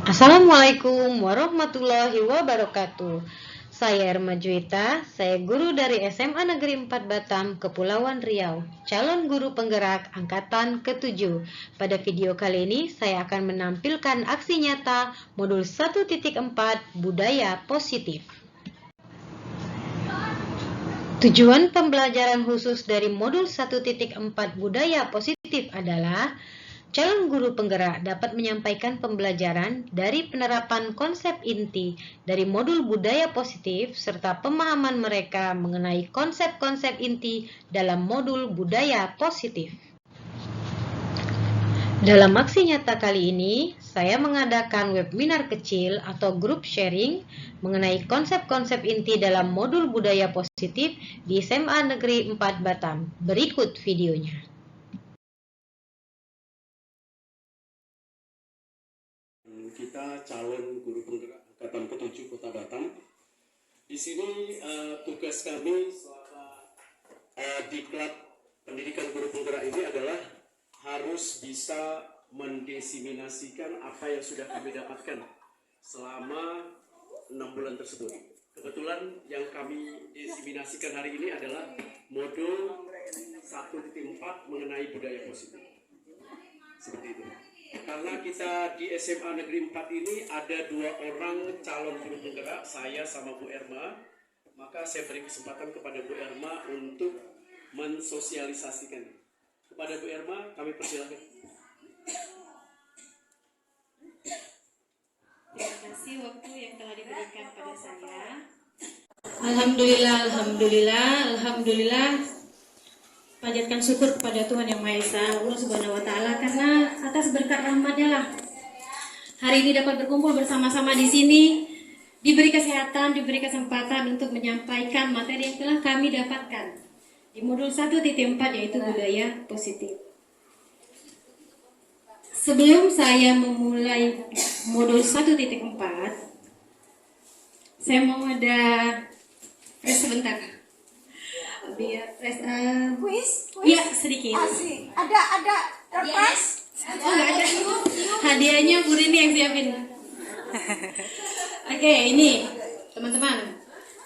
Assalamualaikum warahmatullahi wabarakatuh. Saya Erma Juwita, saya guru dari SMA Negeri 4 Batam, Kepulauan Riau, calon guru penggerak angkatan ke-7. Pada video kali ini saya akan menampilkan aksi nyata modul 1.4 Budaya Positif. Tujuan pembelajaran khusus dari modul 1.4 Budaya Positif adalah calon guru penggerak dapat menyampaikan pembelajaran dari penerapan konsep inti dari modul budaya positif serta pemahaman mereka mengenai konsep-konsep inti dalam modul budaya positif. Dalam aksi nyata kali ini, saya mengadakan webinar kecil atau group sharing mengenai konsep-konsep inti dalam modul budaya positif di SMA Negeri 4 Batam. Berikut videonya. Kita calon guru penggerak angkatan ke-7 Kota Batam. Di sini tugas kami selama diklat pendidikan guru penggerak ini adalah harus bisa mendesiminasikan apa yang sudah kami dapatkan selama 6 bulan tersebut. Kebetulan yang kami desiminasikan hari ini adalah modul 1.4 mengenai budaya positif. Seperti itu. Karena kita di SMA Negeri 4 ini ada 2 orang calon guru penggerak, saya sama Bu Erma, maka saya beri kesempatan kepada Bu Erma untuk mensosialisasikan. Kepada Bu Erma, kami persilakan. Terima kasih waktu yang telah diberikan pada saya. Alhamdulillah. Panjatkan syukur kepada Tuhan Yang Maha Esa, Allah Subhanahu wa Ta'ala, karena atas berkat rahmat-Nya lah hari ini dapat berkumpul bersama-sama di sini, diberi kesehatan, diberi kesempatan untuk menyampaikan materi yang telah kami dapatkan di modul 1.4 yaitu budaya positif. Sebelum saya memulai modul 1.4, saya mau ada sebentar. Biar kuis? Ya, sedikit. Asik. Ada kertas? Oh, enggak ada. Hadiahnya Bu Rini yang siapin. Oke, ini teman-teman.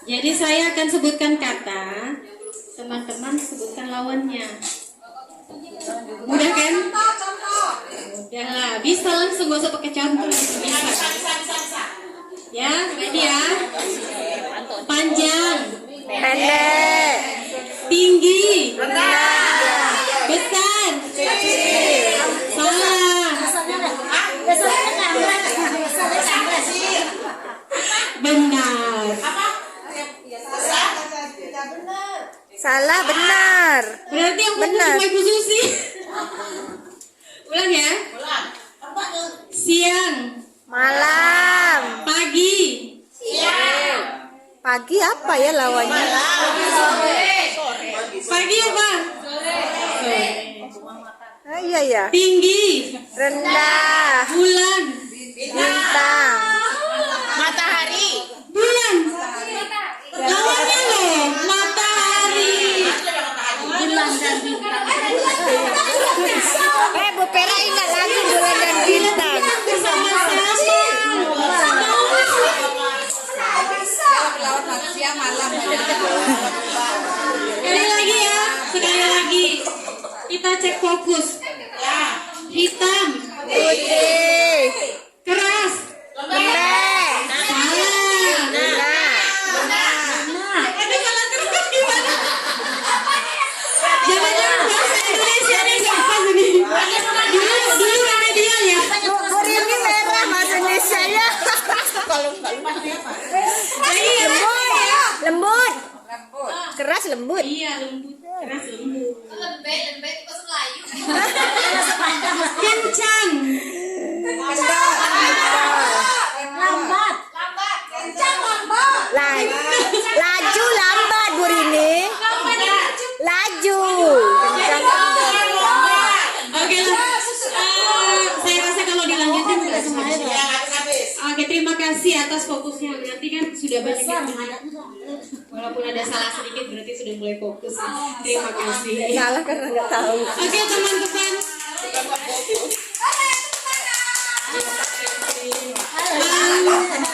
Jadi saya akan sebutkan kata, teman-teman sebutkan lawannya. Mudah kan? Mudah lah. Bisa langsung, gak usah pakai contoh. Bisa. Ya, ready ya. Panjang. Pendek. Tinggi, Rendah. besar, salah, benar. Salah, benar. Berarti yang Benar. cuma Ibu Susi. Ulang ya. Siang, Malam. pagi, Pagi apa ya lawannya? pagi apa? Ah, iya ya. Tinggi, Rendah. bulan, Bintang. matahari, bulan. Lawannya loh, matahari. Bulan dan bintang. Bu Pera ingat lagi bulan dan bintang. Sekali lagi. Kita cek fokus. Hitam, Putih. keras, Lembek. salah. Benar. Aduh, kalau terus gimana? Jangan-jangan bahasa Indonesia nih nggak pas ini. Dulu remedial ya. Bu Rini merah bahasa Indonesia ya. Lembut. Keras lembut. Iya, lembut, keras lembut. Lembek itu bahasa Melayu. Kencang, Lambat. Kencang, lambat. Laju lambat Bu Rini. Laju. Oke lah. Saya rasa kalau dilanjutin nggak semuanya. Oke, terima kasih atas fokusnya. Berarti kan sudah banyak yang walaupun ada salah sedikit berarti sudah mulai fokus. Terima kasih. Salah karena nggak tahu. Oke teman-teman.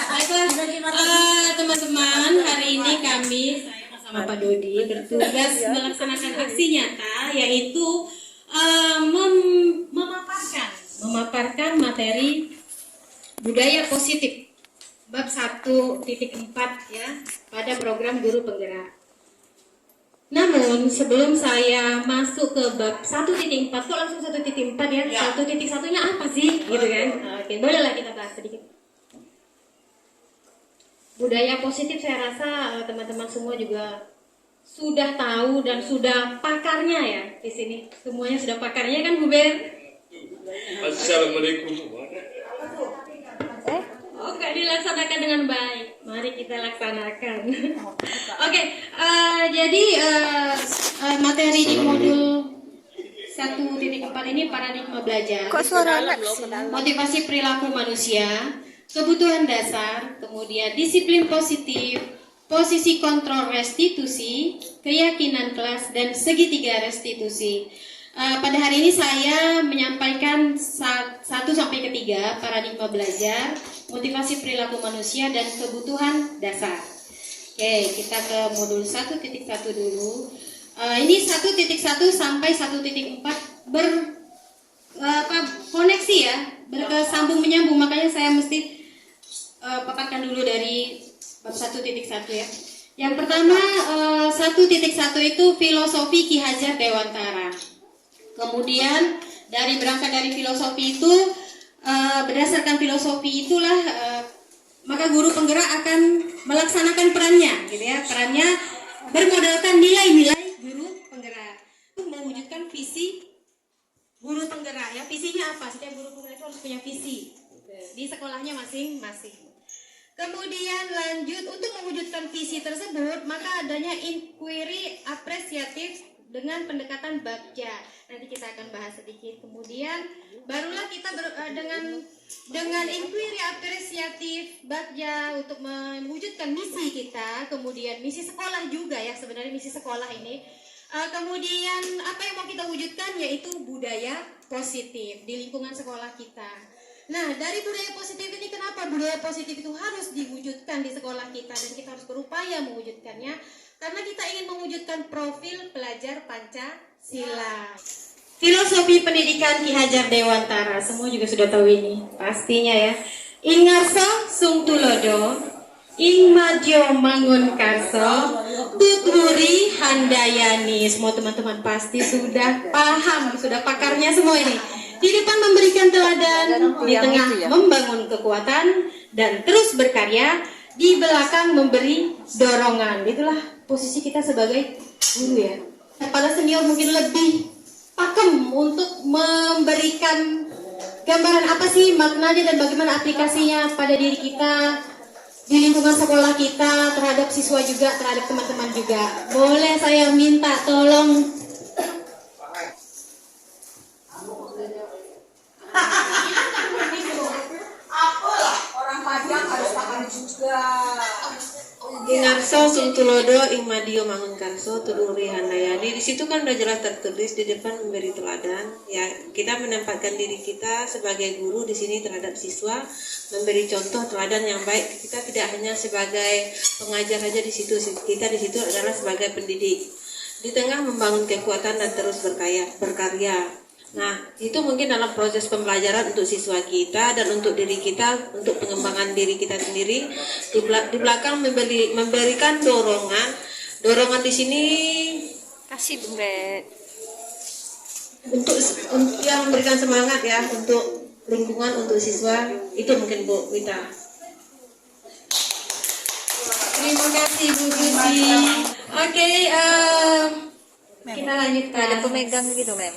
Baiklah, teman-teman, hari ini kami saya bersama Pak Dodi bertugas melaksanakan aksi nyata, yaitu memaparkan materi budaya positif bab 1.4 ya pada program guru penggerak. Namun sebelum saya masuk ke bab 1.4, kok langsung 1.4 ya? 1.1-nya apa sih? Gitu kan? Oke, bolehlah kita bahas sedikit. Budaya positif saya rasa teman-teman semua juga sudah tahu dan sudah pakarnya ya di sini. Semuanya sudah pakarnya kan, Bu Ber? Assalamualaikum. Oke, dilaksanakan dengan baik. Mari kita laksanakan. Oke, jadi materi di modul 1.4 ini paradigma belajar. Kok suara anak? Motivasi perilaku manusia, kebutuhan dasar, kemudian disiplin positif, posisi kontrol restitusi, keyakinan kelas, dan segitiga restitusi. Pada hari ini saya menyampaikan 1 sampai ke 3 paradigma belajar, motivasi perilaku manusia, dan kebutuhan dasar. Oke, kita ke modul 1.1 dulu. Ini 1.1 sampai 1.4 koneksi ya, bersambung menyambung, makanya saya mesti paparkan dulu dari bab 1.1 ya. Yang pertama 1.1 itu filosofi Ki Hajar Dewantara. Kemudian berangkat dari filosofi itu, berdasarkan filosofi itulah maka guru penggerak akan melaksanakan perannya, gitu ya. Perannya bermodalkan nilai-nilai guru penggerak untuk mewujudkan visi guru penggerak ya. Visinya apa? Setiap guru penggerak itu harus punya visi di sekolahnya masing-masing. Kemudian lanjut, untuk mewujudkan visi tersebut maka adanya inquiry apresiatif dengan pendekatan bagja. Nanti kita akan bahas sedikit. Kemudian barulah kita dengan inquiry apresiatif bagja untuk mewujudkan misi kita. Kemudian misi sekolah juga ya, sebenarnya misi sekolah ini. Kemudian apa yang mau kita wujudkan yaitu budaya positif di lingkungan sekolah kita. Nah, dari budaya positif ini, kenapa budaya positif itu harus diwujudkan di sekolah kita dan kita harus berupaya mewujudkannya? Karena kita ingin mewujudkan profil pelajar Pancasila. Filosofi pendidikan Ki Hajar Dewantara, semua juga sudah tahu ini, pastinya ya. Ing ngarsa sung tulodo, ing madyo mangun karso, tuturi handayani. Semua teman-teman pasti sudah paham, sudah pakarnya semua ini. Di depan memberikan teladan, di tengah membangun kekuatan, dan terus berkarya, di belakang memberi dorongan. Itulah posisi kita sebagai guru ya. Para senior mungkin lebih pakem untuk memberikan gambaran apa sih maknanya dan bagaimana aplikasinya pada diri kita, di lingkungan sekolah kita, terhadap siswa juga, terhadap teman-teman juga. Boleh saya minta tolong Orang Padang harus makan juga. Ingarso Suntulodo ing Madio Mangun Karso Tuduri Handayani. Di situ kan udah jelas tertulis di depan memberi teladan. Ya, kita menempatkan diri kita sebagai guru di sini terhadap siswa, memberi contoh teladan yang baik. Kita tidak hanya sebagai pengajar saja di situ. Kita di situ adalah sebagai pendidik. Di tengah membangun kekuatan dan terus berkarya. Nah, itu mungkin dalam proses pembelajaran untuk siswa kita dan untuk diri kita, untuk pengembangan diri kita sendiri. Di belakang memberikan dorongan. Dorongan di sini Kasih Bumbe. untuk yang memberikan semangat ya, untuk lingkungan, untuk siswa. Itu mungkin Bu Wita. terima kasih Bu Susi. Oke, kita lanjutkan. Ada pemegang gitu, Mem.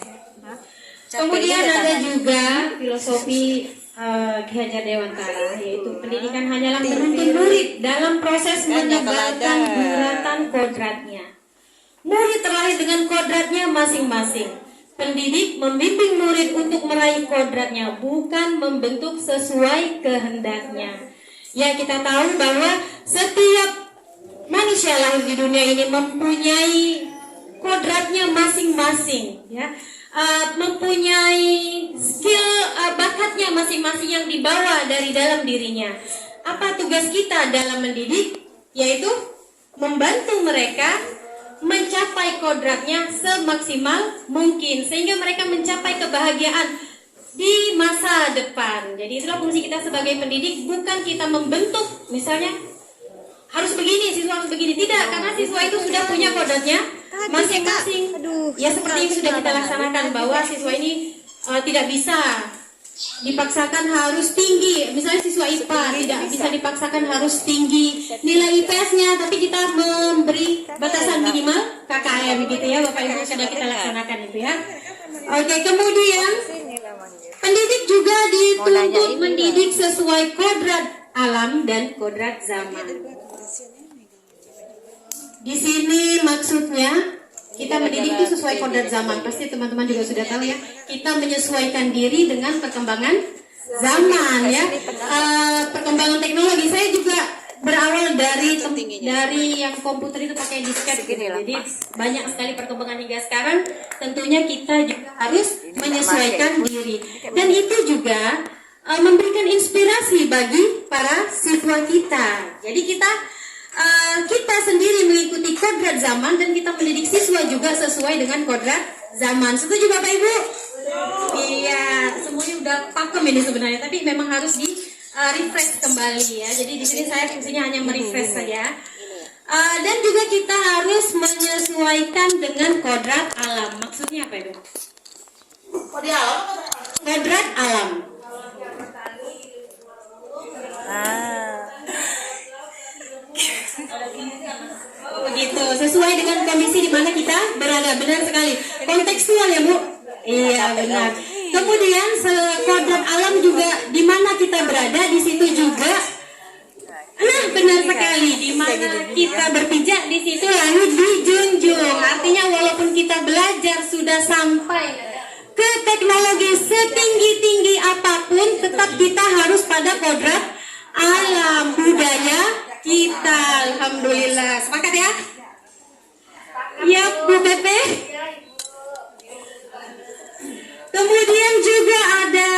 Kemudian ada juga filosofi Ki Hajar Dewantara, yaitu pendidikan hanyalah menuntun murid dalam proses menyebarkan guratan kodratnya. Murid terlahir dengan kodratnya masing-masing. Pendidik membimbing murid untuk meraih kodratnya, bukan membentuk sesuai kehendaknya. Ya, kita tahu bahwa setiap manusia lahir di dunia ini mempunyai kodratnya masing-masing, ya. mempunyai skill bakatnya masing-masing yang dibawa dari dalam dirinya. Apa tugas kita dalam mendidik? Yaitu membantu mereka mencapai kodratnya semaksimal mungkin sehingga mereka mencapai kebahagiaan di masa depan. Jadi itulah fungsi kita sebagai pendidik, bukan kita membentuk misalnya harus begini, siswa harus begini. Tidak, karena siswa itu sudah punya kodratnya masing-masing. Ya seperti yang sudah kita laksanakan, bahwa siswa ini tidak bisa dipaksakan harus tinggi. Misalnya siswa IPA tidak bisa dipaksakan harus tinggi nilai IPS-nya, tapi kita memberi batasan minimal KKM begitu ya Bapak Ibu, sudah kita laksanakan itu ya. Oke, kemudian pendidik juga dituntut mendidik sesuai kodrat alam dan kodrat zaman. Di sini maksudnya kita mendidik itu sesuai kodrat zaman. Pasti teman-teman juga sudah tahu ya. Kita menyesuaikan diri dengan perkembangan zaman ya. Perkembangan teknologi. Saya juga berawal dari yang komputer itu pakai disket. Jadi banyak sekali perkembangan hingga sekarang. Tentunya kita juga harus menyesuaikan diri. Dan itu juga memberikan inspirasi bagi para siswa kita. Jadi kita sendiri mengikuti kodrat zaman dan kita mendidik siswa juga sesuai dengan kodrat zaman. Setuju Bapak Ibu? Iya, semuanya udah pakem ini sebenarnya, tapi memang harus di refresh kembali ya. Jadi di sini saya fungsinya hanya merefresh saja. Dan juga kita harus menyesuaikan dengan kodrat alam. Maksudnya apa itu? Kodrat alam. Begitu, sesuai dengan kondisi di mana kita berada. Benar sekali. Kontekstual ya Bu? Iya benar. Kemudian kodrat alam juga di mana kita berada, di situ juga. Nah benar sekali, di mana kita berpijak di situ lalu dijunjung. Artinya walaupun kita belajar sudah sampai ke teknologi setinggi-tinggi apapun, tetap kita harus pada kodrat alam budaya kita. Alhamdulillah. Sepakat ya? Ya Bu Pepe. Kemudian juga ada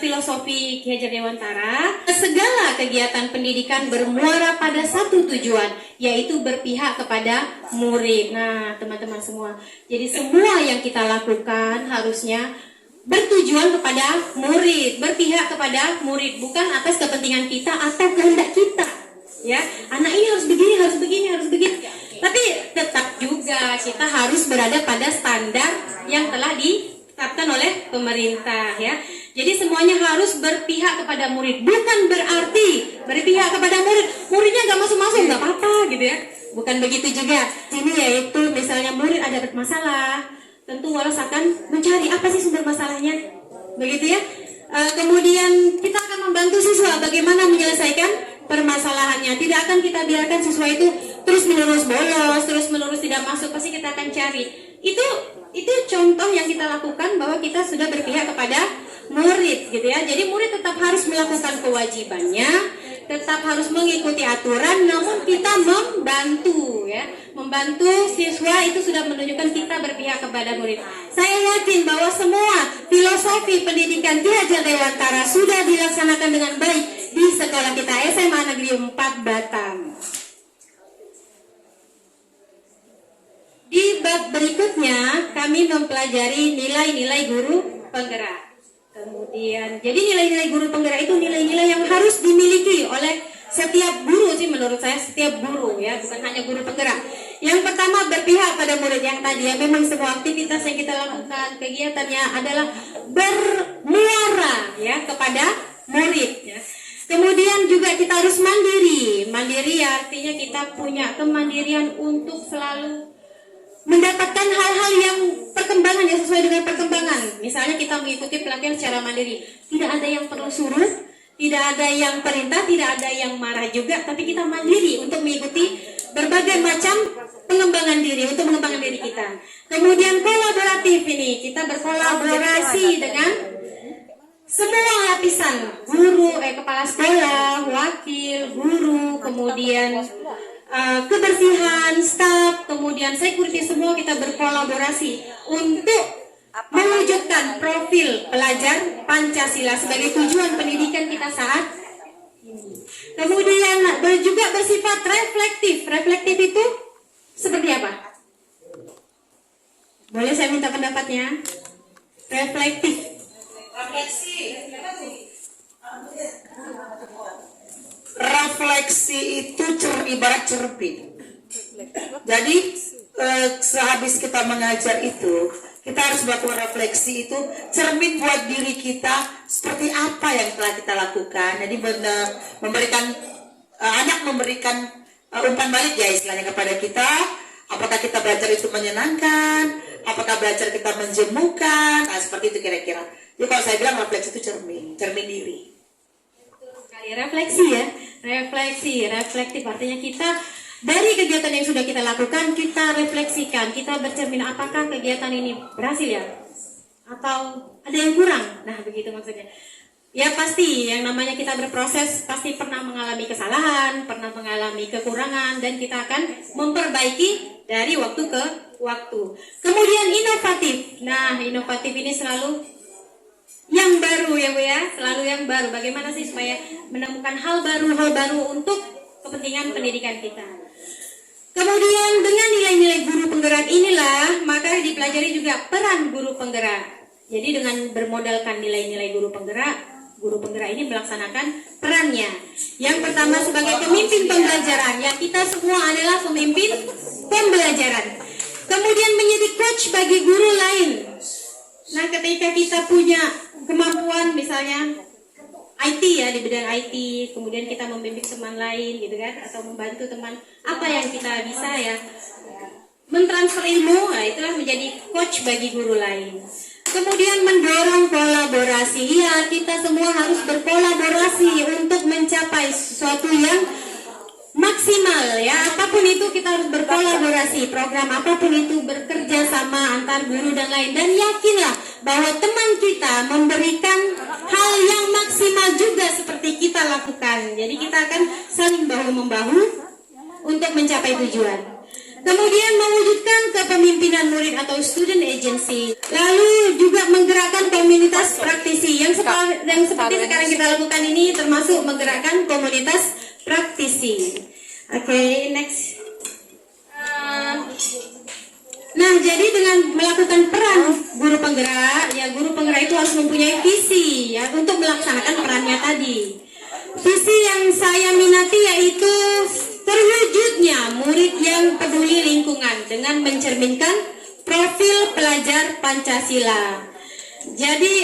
filosofi Ki Hajar Dewantara. Segala kegiatan pendidikan bermuara pada satu tujuan, yaitu berpihak kepada murid. Nah teman-teman semua, jadi semua yang kita lakukan harusnya bertujuan kepada murid, berpihak kepada murid, bukan atas kepentingan kita atau kehendak kita. Ya, anak ini harus begini, harus begini, harus begini. Tapi tetap juga kita harus berada pada standar yang telah ditetapkan oleh pemerintah ya. Jadi semuanya harus berpihak kepada murid, bukan berarti berpihak kepada murid. Muridnya nggak masuk-masuk nggak apa-apa gitu ya. Bukan begitu juga. Ini yaitu misalnya murid ada masalah, tentu waras akan mencari apa sih sumber masalahnya, begitu ya. Kemudian kita akan membantu siswa bagaimana menyelesaikan permasalahannya. Tidak akan kita biarkan siswa itu terus menerus bolos, terus menerus tidak masuk. Pasti kita akan cari. Itu contoh yang kita lakukan bahwa kita sudah berpihak kepada murid, gitu ya. Jadi murid tetap harus melakukan kewajibannya, tetap harus mengikuti aturan, namun kita membantu ya. Membantu siswa itu sudah menunjukkan kita berpihak kepada murid. Saya yakin bahwa semua filosofi pendidikan Ki Hajar Dewantara sudah dilaksanakan dengan baik di sekolah kita SMA Negeri 4 Batam. Di bab berikutnya kami mempelajari nilai-nilai guru penggerak. Kemudian, jadi nilai-nilai guru penggerak itu nilai-nilai yang harus dimiliki oleh setiap guru sih menurut saya, setiap guru ya, bukan hanya guru penggerak. Yang pertama berpihak pada murid, yang tadi ya, memang semua aktivitas yang kita lakukan kegiatannya adalah bermuara ya kepada murid ya. Kemudian juga kita harus mandiri. Mandiri ya artinya kita punya kemandirian untuk selalu mendapatkan hal-hal yang perkembangan yang sesuai dengan perkembangan. Misalnya kita mengikuti pelatihan secara mandiri. Tidak ada yang perlu suruh, tidak ada yang perintah, tidak ada yang marah juga, tapi kita mandiri untuk mengikuti berbagai macam pengembangan diri, untuk mengembangkan diri kita. Kemudian kolaboratif ini, kita berkolaborasi dengan semua lapisan, guru, kepala sekolah, wakil, guru, kemudian kebersihan, staf, kemudian security, semua kita berkolaborasi untuk mewujudkan profil pelajar Pancasila sebagai tujuan pendidikan kita saat ini. Kemudian juga bersifat reflektif. Reflektif itu seperti apa? Boleh saya minta pendapatnya? Reflektif. Refleksi itu ibarat cermin. Jadi sehabis kita mengajar itu, kita harus melakukan refleksi itu cermin buat diri kita seperti apa yang telah kita lakukan. Jadi memberikan anak memberikan umpan balik ya istilahnya kepada kita. Apakah kita belajar itu menyenangkan? Apakah belajar kita menjemukan? Nah, seperti itu kira-kira. Jadi kalau saya bilang refleksi itu cermin diri. Refleksi ya, reflektif artinya kita dari kegiatan yang sudah kita lakukan, kita refleksikan, kita bercermin apakah kegiatan ini berhasil ya, atau ada yang kurang. Nah begitu maksudnya. Ya pasti yang namanya kita berproses pasti pernah mengalami kesalahan, pernah mengalami kekurangan, dan kita akan memperbaiki dari waktu ke waktu. Kemudian inovatif. Nah inovatif ini selalu yang baru ya Bu ya, selalu yang baru. Bagaimana sih supaya menemukan hal baru untuk kepentingan pendidikan kita. Kemudian dengan nilai-nilai guru penggerak inilah maka dipelajari juga peran guru penggerak. Jadi dengan bermodalkan nilai-nilai guru penggerak ini melaksanakan perannya. Yang pertama sebagai pemimpin pembelajaran, ya kita semua adalah pemimpin pembelajaran. Kemudian menjadi coach bagi guru lain. Nah ketika kita punya kemampuan misalnya IT ya, di bidang IT, kemudian kita membimbing teman lain gitu kan, atau membantu teman apa yang kita bisa ya, mentransfer ilmu, nah itulah menjadi coach bagi guru lain. Kemudian mendorong kolaborasi, ya kita semua harus berkolaborasi untuk mencapai sesuatu yang maksimal ya, apapun itu kita harus berkolaborasi, program apapun itu bekerja sama antar guru dan lain, dan yakinlah bahwa teman kita memberikan hal yang maksimal juga seperti kita lakukan. Jadi kita akan saling bahu-membahu untuk mencapai tujuan. Kemudian mewujudkan kepemimpinan murid atau student agency, lalu juga menggerakkan komunitas praktisi yang seperti sekarang kita lakukan ini, termasuk menggerakkan komunitas praktisi. Oke, next. Nah, jadi dengan melakukan peran guru penggerak, ya guru penggerak itu harus mempunyai visi ya untuk melaksanakan perannya tadi. Visi yang saya minati yaitu terwujudnya murid yang peduli lingkungan dengan mencerminkan profil pelajar Pancasila. Jadi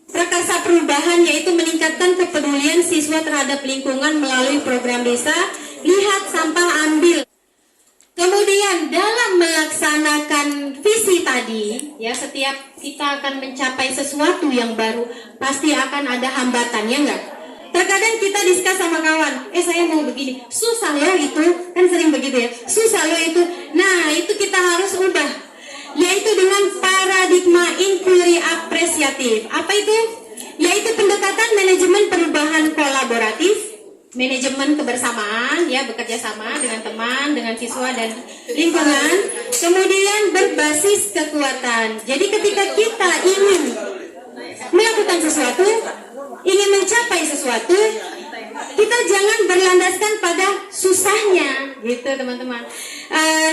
prakarsa perubahan yaitu meningkatkan kepedulian siswa terhadap lingkungan melalui program desa Lihat Sampah Ambil. Kemudian dalam melaksanakan visi tadi, ya setiap kita akan mencapai sesuatu yang baru, pasti akan ada hambatannya enggak? Terkadang kita diskus sama kawan, saya mau begini, susah ya itu, kan sering begitu ya, susah loh itu. Nah itu kita harus ubah, yaitu dengan paradigma inquiry apresiatif. Apa itu? Yaitu pendekatan manajemen perubahan kolaboratif, manajemen kebersamaan, ya bekerja sama dengan teman, dengan siswa dan lingkungan. Kemudian berbasis kekuatan. Jadi ketika kita ingin melakukan sesuatu, ingin mencapai sesuatu, kita jangan berlandaskan pada susahnya, gitu teman-teman.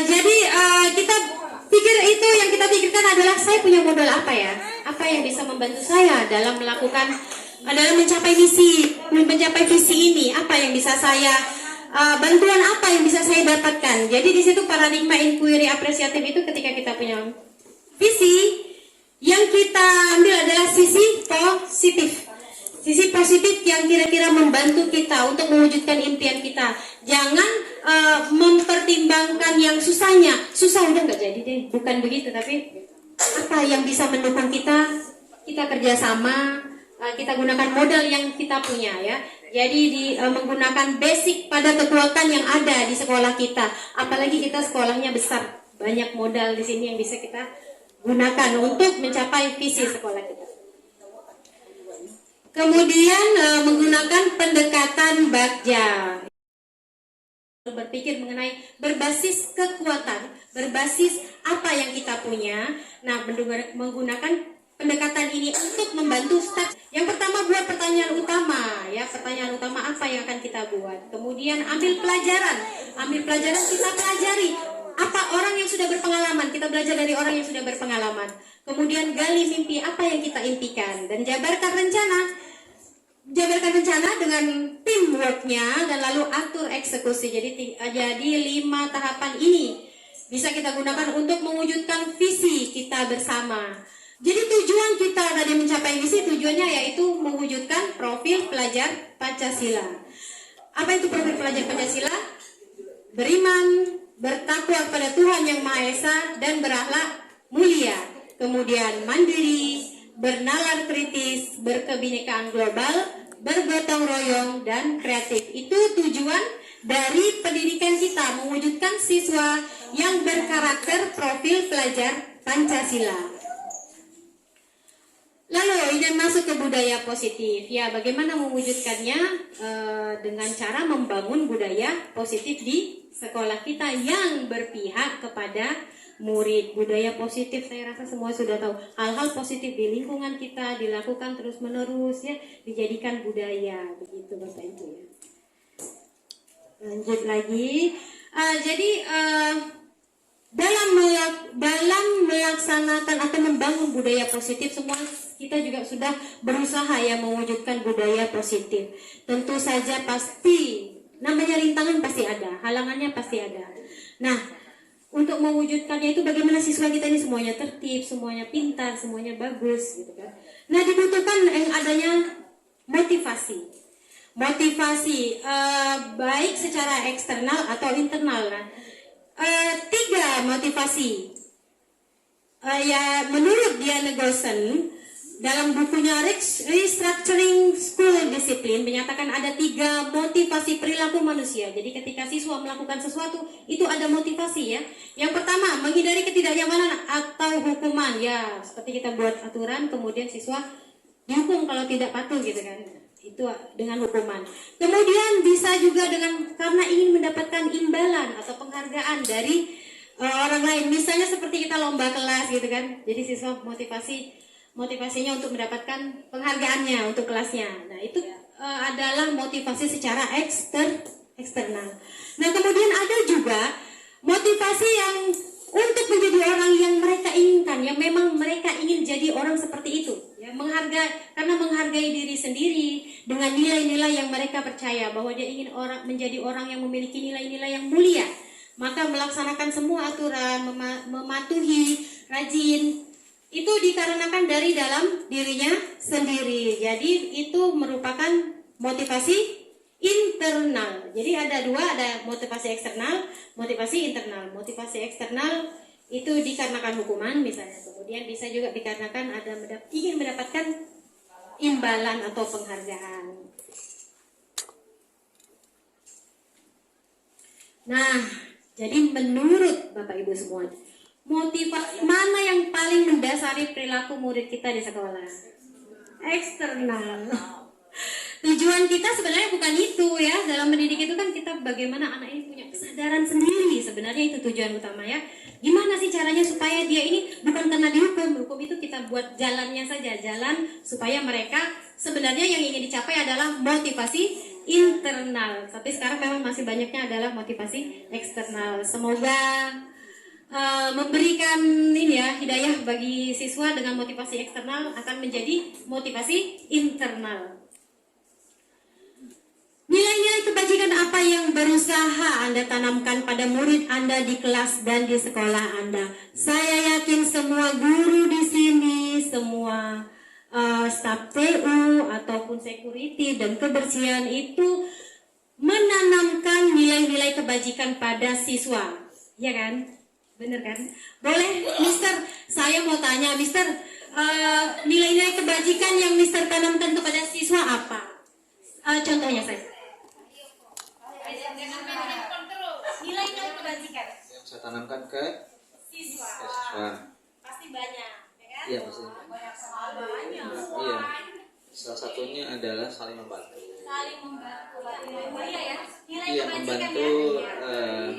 Jadi kita pikir itu yang kita pikirkan adalah saya punya modal apa ya? Apa yang bisa membantu saya dalam melakukan, dalam mencapai visi ini? Apa yang bisa saya bantuan apa yang bisa saya dapatkan? Jadi di situ paradigma inquiry apresiatif itu ketika kita punya visi, yang kita ambil adalah sisi positif. Sisi positif yang kira-kira membantu kita untuk mewujudkan impian kita. Jangan mempertimbangkan yang susahnya. Susah udah nggak jadi deh, bukan begitu. Tapi apa yang bisa mendukung kita kerjasama, kita gunakan modal yang kita punya ya. Jadi menggunakan basic pada kekuatan yang ada di sekolah kita. Apalagi kita sekolahnya besar, banyak modal di sini yang bisa kita gunakan untuk mencapai visi sekolah kita. Kemudian menggunakan pendekatan bagja. berpikir mengenai berbasis kekuatan, berbasis apa yang kita punya. Nah, menggunakan pendekatan ini untuk membantu step. Yang pertama, buat pertanyaan utama, ya, pertanyaan utama apa yang akan kita buat. Kemudian ambil pelajaran kita pelajari apa orang yang sudah berpengalaman, kita belajar dari orang yang sudah berpengalaman. Kemudian gali mimpi apa yang kita impikan dan jabarkan rencana dengan teamworknya dan lalu atur eksekusi. Jadi 5 tahapan ini bisa kita gunakan untuk mewujudkan visi kita bersama. Jadi tujuan kita tadi mencapai visi, tujuannya yaitu mewujudkan profil pelajar Pancasila. Apa itu profil pelajar Pancasila? Beriman, bertakwa kepada Tuhan Yang Maha Esa dan berakhlak mulia. Kemudian mandiri, bernalar kritis, berkebinekaan global, bergotong royong, dan kreatif. Itu tujuan dari pendidikan kita, mewujudkan siswa yang berkarakter profil pelajar Pancasila. Lalu ini masuk ke budaya positif. Ya, bagaimana mewujudkannya? Dengan cara membangun budaya positif di sekolah kita yang berpihak kepada murid. Budaya positif, saya rasa semua sudah tahu. Hal-hal positif di lingkungan kita dilakukan terus-menerus, ya, dijadikan budaya. Begitu Bapak Ibu, ya. Lanjut lagi. Dalam melaksanakan atau membangun budaya positif, semua kita juga sudah berusaha ya mewujudkan budaya positif. Tentu saja pasti namanya rintangan pasti ada, halangannya pasti ada. Nah, untuk mewujudkannya itu bagaimana siswa kita ini semuanya tertib, semuanya pintar, semuanya bagus, gitu kan. Nah, dibutuhkan yang adanya motivasi. Baik secara eksternal atau internal. Nah, 3 motivasi. Menurut Diana Goshen dalam bukunya Restructuring School Discipline menyatakan ada 3 motivasi perilaku manusia. Jadi ketika siswa melakukan sesuatu itu ada motivasi, ya. Yang pertama, menghindari ketidaknyamanan atau hukuman, ya, seperti kita buat aturan kemudian siswa dihukum kalau tidak patuh, gitu kan. Itu dengan hukuman. Kemudian bisa juga karena ingin mendapatkan imbalan atau penghargaan dari orang lain. Misalnya seperti kita lomba kelas, gitu kan. Jadi siswa motivasinya untuk mendapatkan penghargaannya untuk kelasnya. Nah, itu adalah motivasi secara eksternal. Nah, kemudian ada juga motivasi yang untuk menjadi orang yang mereka inginkan, yang memang mereka ingin jadi orang seperti itu, ya, karena menghargai diri sendiri dengan nilai-nilai yang mereka percaya bahwa dia ingin menjadi orang yang memiliki nilai-nilai yang mulia, maka melaksanakan semua aturan, mematuhi, rajin, itu dikarenakan dari dalam dirinya sendiri. Jadi itu merupakan motivasi internal. Jadi ada 2, ada motivasi eksternal, motivasi internal. Motivasi eksternal itu dikarenakan hukuman misalnya, kemudian bisa juga dikarenakan ingin mendapatkan imbalan atau penghargaan. Nah, jadi menurut Bapak Ibu semua, motivasi mana yang paling mendasari perilaku murid kita di sekolah? Eksternal. Tujuan kita sebenarnya bukan itu, ya. Dalam mendidik itu kan kita bagaimana anak ini punya kesadaran sendiri. Sebenarnya itu tujuan utama, ya. Gimana sih caranya supaya dia ini bukan karena dihukum. Hukum itu kita buat jalannya saja, jalan supaya mereka sebenarnya yang ingin dicapai adalah motivasi internal. Tapi sekarang memang masih banyaknya adalah motivasi eksternal. Semoga memberikan hidayah bagi siswa dengan motivasi eksternal akan menjadi motivasi internal. Nilai-nilai kebajikan apa yang berusaha Anda tanamkan pada murid Anda di kelas dan di sekolah Anda? Saya yakin semua guru di sini, semua staf TU ataupun security dan kebersihan itu menanamkan nilai-nilai kebajikan pada siswa, ya kan? Bener kan? Boleh, Mister, saya mau tanya, Mister, nilai-nilai kebajikan yang Mister tanamkan kepada siswa apa? Contohnya saya. Nilai-nilai kebajikan yang saya tanamkan ke siswa. Pasti banyak, ya kan? Iya, pasti. Banyak sekali. Iya. Salah satunya adalah saling membantu. saling membantu. Iya ya. Nilai Iya, kebajikan membantu ya.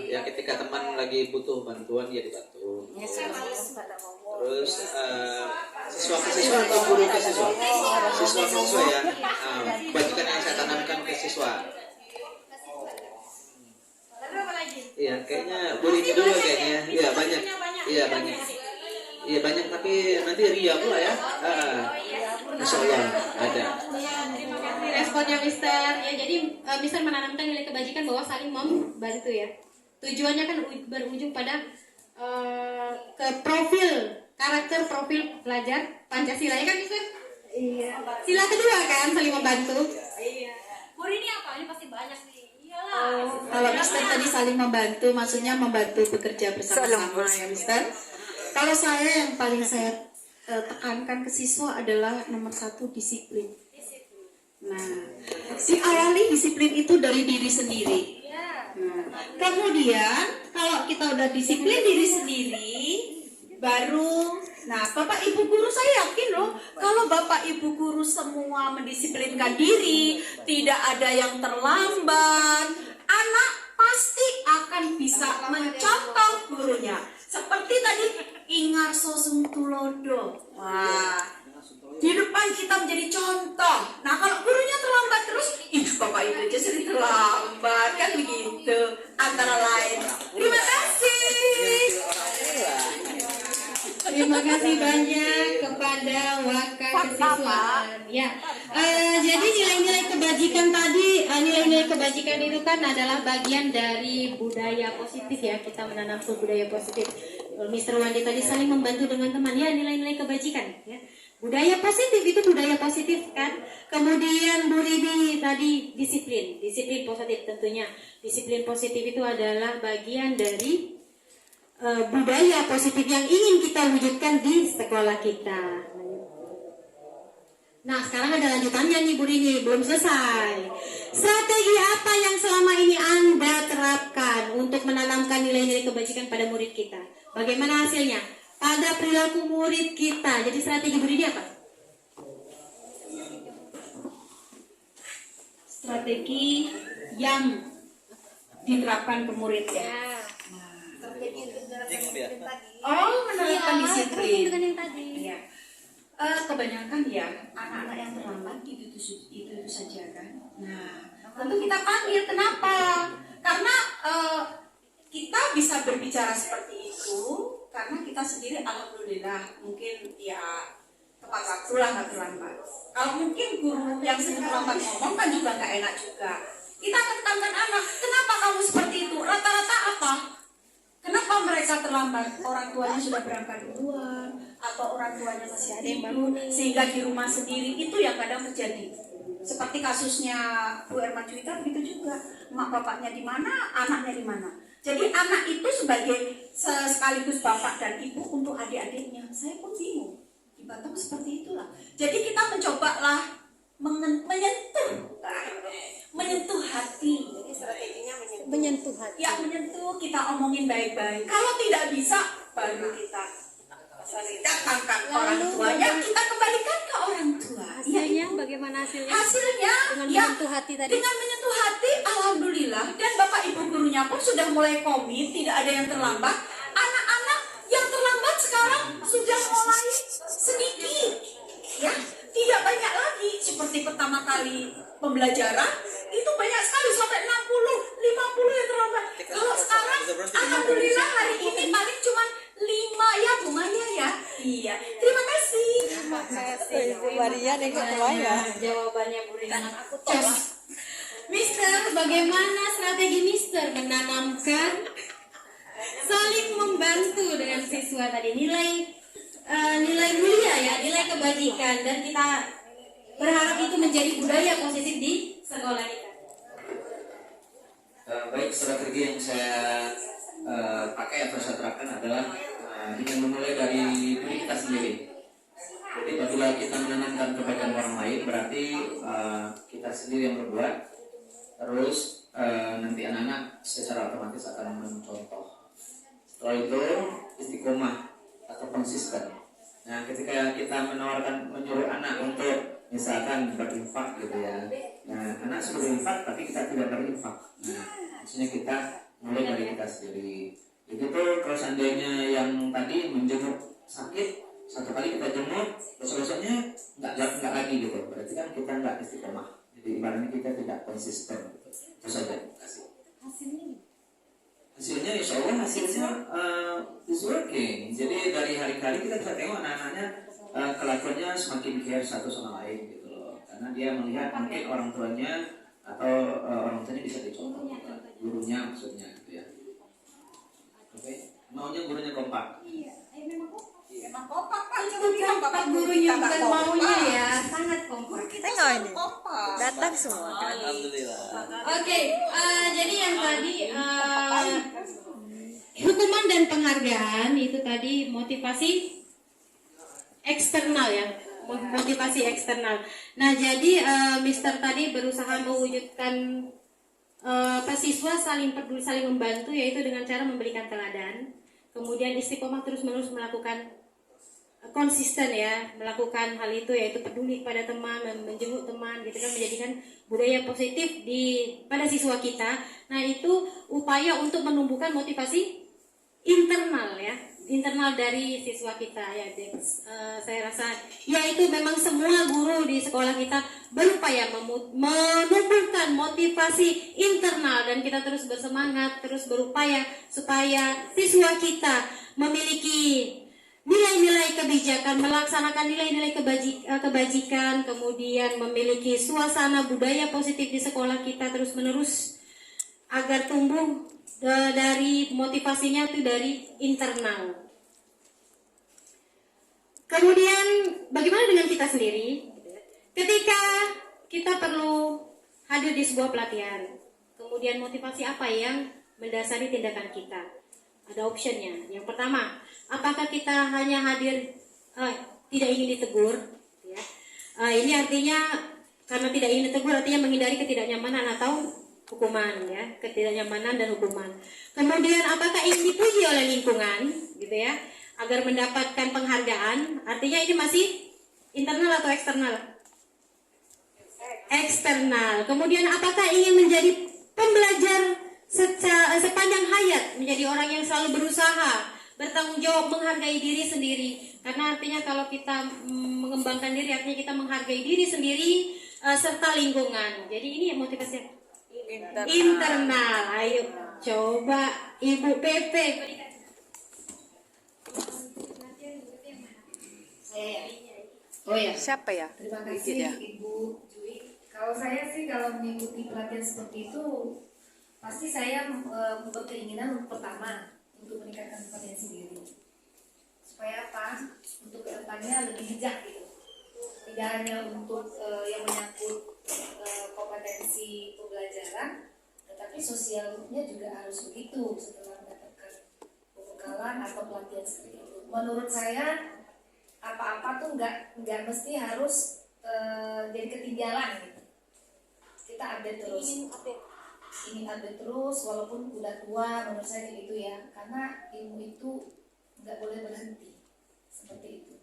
ya ketika teman lagi butuh bantuan ya dibantu. Terus siswa ke siswa atau guru ke siswa? Siswa ke siswa ya. Kebajikan yang saya tanamkan ke siswa. Lalu apa lagi? Iya, kayaknya Bu Rini dulu kayaknya. Iya, banyak. Iya, banyak. Iya, banyak tapi nanti Ria pula ya. Insya Allah ada. Terima kasih responnya Mister. Ya, jadi Mister menanamkan nilai kebajikan bahwa saling membantu ya. Tujuannya kan berujung pada ke karakter profil pelajar Pancasila ya kan Mister? Iya. Sila kedua kan saling membantu. Iya. Muri ini apa? Ini pasti banyak nih. Iyalah. Kalau Mister tadi saling membantu, maksudnya membantu bekerja bersama-sama ya Mister. Kalau saya yang paling saya tekankan ke siswa adalah nomor 1 disiplin. Nah, diawali disiplin itu dari diri sendiri. Nah, kemudian kalau kita udah disiplin diri sendiri, baru, nah Bapak Ibu guru saya yakin loh, kalau Bapak Ibu guru semua mendisiplinkan diri, tidak ada yang terlambat, anak pasti akan bisa mencontoh gurunya. Seperti tadi Ingar Sosung Tulodo. Wah, di depan kita menjadi contoh. Nah kalau gurunya terlambat terus, Bapak Ibu aja sering terlambat kan begitu. Antara lain. Terima kasih. Terima kasih banyak kepada Waka Kesiswaan. Ya, jadi nilai-nilai kebajikan tadi, nilai-nilai kebajikan itu kan adalah bagian dari budaya positif ya. Kita menanamkan budaya positif. Mr. Wandi tadi saling membantu dengan teman ya, nilai-nilai kebajikan. Ya. Budaya positif itu budaya positif kan. Kemudian Bu Rini tadi disiplin positif tentunya. Disiplin positif itu adalah bagian dari budaya positif yang ingin kita wujudkan di sekolah kita. Nah, sekarang ada lanjutannya nih Bu Rini, belum selesai. Strategi apa yang selama ini Anda terapkan untuk menanamkan nilai-nilai kebajikan pada murid kita? Bagaimana hasilnya? Pada perilaku murid kita. Jadi strategi Bu Rini apa? Strategi yang diterapkan ke muridnya. Oh, menerapkan disiplin. Dengan yang tadi. Iya. Kebanyakan ya anak-anak yang terlambat itu saja kan. Nah, tentu kita panggil. Kenapa? Karena kita bisa berbicara seperti itu karena kita sendiri alhamdulillah mungkin ya tepat waktu lah, nggak terlambat. Kalau mungkin guru yang sering terlambat ngomong kan juga nggak enak juga. Kita akan tekankan anak, kenapa kamu seperti itu? Rata-rata apa? Kenapa mereka terlambat? Orang tuanya sudah berangkat duluan, atau orang tuanya masih ada yang bangun, sehingga di rumah sendiri itu yang kadang terjadi. Seperti kasusnya Bu Erma Cuita begitu juga, mak bapaknya di mana, anaknya di mana. Jadi anak itu sebagai sekaligus bapak dan ibu untuk adik-adiknya. Saya pun bingung. Di Batam seperti itulah. Jadi kita mencobalah menyentuh hati. Jadi strateginya Menyentuh hati. Ya menyentuh, kita omongin baik-baik. Kalau tidak bisa, baru kita datangkan orang tuanya, kita kembalikan ke orang tua. Hasilnya bagaimana hasilnya? Hasilnya Dengan ya, menyentuh hati tadi. dengan menyentuh hati, alhamdulillah. Dan bapak ibu gurunya pun sudah mulai komit, tidak ada yang terlambat. Anak-anak yang terlambat sekarang sudah mulai sedikit, ya, tidak banyak lagi seperti pertama kali pembelajaran. Itu banyak sekali sampai 60, 50 yang terlambat. Kalau sekarang, alhamdulillah hari ini paling cuma 5 ya, lumayan ya. Iya, terima kasih. Ibu Maria yang ketua ya. Jawabannya Bu Rini. Mister, bagaimana strategi Mister menanamkan saling membantu dengan siswa tadi, nilai mulia ya, nilai kebajikan, dan kita berharap itu menjadi budaya positif di sekolah kita. Baik, strategi yang saya pakai atau saya terapkan adalah ingin memulai dari diri kita sendiri. Jadi apabila kita menanamkan kebaikan orang lain, berarti kita sendiri yang berbuat. Terus nanti anak-anak secara otomatis akan mencontoh. Setelah itu istiqomah atau konsisten. Nah, ketika kita menyuruh anak untuk misalkan berinfak gitu ya. Nah, anak sudah berinfak tapi kita tidak berinfak. Nah, maksudnya kita mulai dari kita sendiri. Itu tuh kalau seandainya yang tadi menjenguk sakit, satu kali kita jenguk, besok-besoknya nggak lagi gitu. Berarti kan kita nggak istiqomah. Jadi ibaratnya kita tidak konsisten. Gitu. Itu saja. Terima kasih. Hasilnya insya Allah hasilnya is working. Jadi dari hari ke hari kita bisa tengok anak-anaknya kelakuannya semakin care satu sama lain gitu loh. Karena dia melihat mungkin orang tuanya atau orang tuanya bisa dicontoh, gurunya maksudnya gitu ya. Oke, maunya gurunya kompak. Emang kompak Pak, Itu coba bilang kompak Bapak gurunya kita bukan nggak maunya kompak. ya, sangat kompak. Tengok ini, datang semua kan. Oke, jadi yang tadi hukuman dan penghargaan itu tadi motivasi eksternal ya, motivasi eksternal. Nah jadi Mister tadi berusaha mewujudkan siswa saling peduli, saling membantu, yaitu dengan cara memberikan teladan, kemudian istiqomah terus-menerus melakukan konsisten ya melakukan hal itu, yaitu peduli kepada teman, menjenguk teman gitu kan, menjadikan budaya positif pada siswa kita. Nah itu upaya untuk menumbuhkan motivasi internal ya, internal dari siswa kita ya. Saya rasa ya itu memang semua guru di sekolah kita berupaya menumbuhkan motivasi internal, dan kita terus bersemangat, terus berupaya supaya siswa kita memiliki nilai-nilai kebijakan, melaksanakan nilai-nilai kebajikan, kemudian memiliki suasana budaya positif di sekolah kita terus-menerus agar tumbuh dari motivasinya itu dari internal. Kemudian bagaimana dengan kita sendiri? Ketika kita perlu hadir di sebuah pelatihan, kemudian motivasi apa yang mendasari tindakan kita? Ada optionnya. Yang pertama, apakah kita hanya hadir tidak ingin ditegur? Ya. Ini artinya karena tidak ingin ditegur artinya menghindari ketidaknyamanan atau hukuman ya, ketidaknyamanan dan hukuman. Kemudian apakah ingin dipuji oleh lingkungan, gitu ya, agar mendapatkan penghargaan? Artinya ini masih internal atau eksternal? Eksternal. Kemudian apakah ingin menjadi pembelajar sepanjang hayat, menjadi orang yang selalu berusaha, bertanggung jawab, menghargai diri sendiri? Karena artinya kalau kita mengembangkan diri, artinya kita menghargai diri sendiri serta lingkungan. Jadi ini motivasi internal. Ayo coba Ibu Pepe. Oh ya. Siapa ya? Terima kasih Ibu Jui. Kalau saya sih kalau mengikuti pelatihan seperti itu, pasti saya berkeinginan pertama untuk meningkatkan kompetensi diri. Supaya apa? Untuk kedepannya lebih bijak gitu. Tidak hanya untuk yang menyangkut kompetensi pembelajaran, tetapi sosialnya juga harus begitu setelah mendapatkan pembekalan atau pelatihan seperti itu. Menurut saya apa-apa tuh nggak mesti harus jadi ketinggalan gitu. Kita update terus. Ingin update terus walaupun udah tua, menurut saya gitu ya. Karena ilmu itu nggak boleh berhenti seperti itu.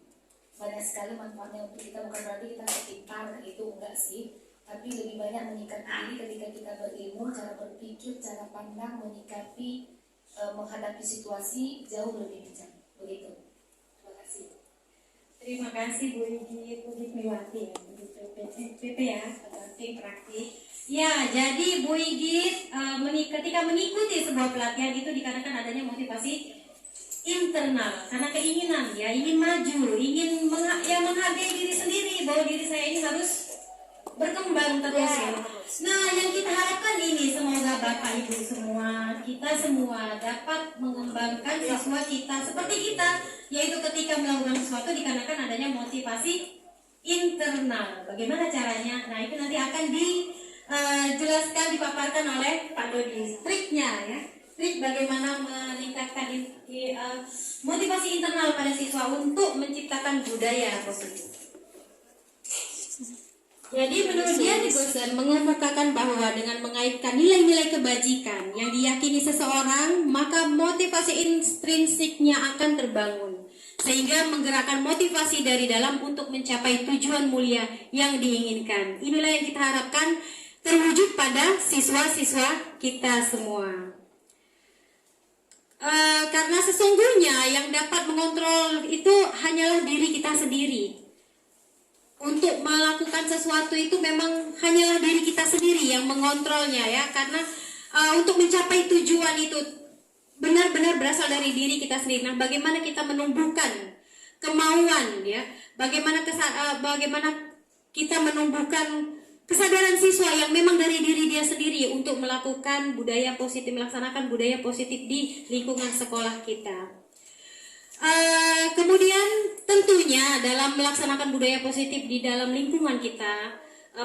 Banyak sekali manfaatnya untuk kita, bukan berarti kita harus pintar itu, enggak sih. Tapi lebih banyak menyikapi diri ketika kita berilmu, cara berpikir, cara pandang, menyikapi, menghadapi situasi jauh lebih bijak. Begitu. Terima kasih. Terima kasih Bu Igit Mewati ya, PP ya, tim praktik. Ya, jadi Bu Igit ketika mengikuti sebuah pelatihan itu dikarenakan adanya motivasi internal, karena keinginan ya, ingin maju, ingin menghargai diri sendiri, bahwa diri saya ini harus berkembang terus ya. Nah, yang kita harapkan ini semoga Bapak Ibu semua, kita semua dapat mengembangkan siswa kita seperti kita, yaitu ketika melakukan sesuatu dikarenakan adanya motivasi internal. Bagaimana caranya? Nah, itu nanti akan dijelaskan, dipaparkan oleh Pak Dodi. Triknya ya, trik bagaimana meningkatkan motivasi internal pada siswa untuk menciptakan budaya positif. Jadi menurut dia Gosen mengemukakan bahwa dengan mengaitkan nilai-nilai kebajikan yang diyakini seseorang, maka motivasi intrinsiknya akan terbangun. sehingga menggerakkan motivasi dari dalam untuk mencapai tujuan mulia yang diinginkan. Inilah yang kita harapkan terwujud pada siswa-siswa kita semua. Karena sesungguhnya yang dapat mengontrol itu hanyalah diri kita sendiri. Untuk melakukan sesuatu itu memang hanyalah diri kita sendiri yang mengontrolnya ya, karena untuk mencapai tujuan itu benar-benar berasal dari diri kita sendiri. Nah, bagaimana kita menumbuhkan kemauan ya, bagaimana kita menumbuhkan kesadaran siswa yang memang dari diri dia sendiri untuk melakukan budaya positif, melaksanakan budaya positif di lingkungan sekolah kita. Kemudian tentunya dalam melaksanakan budaya positif di dalam lingkungan kita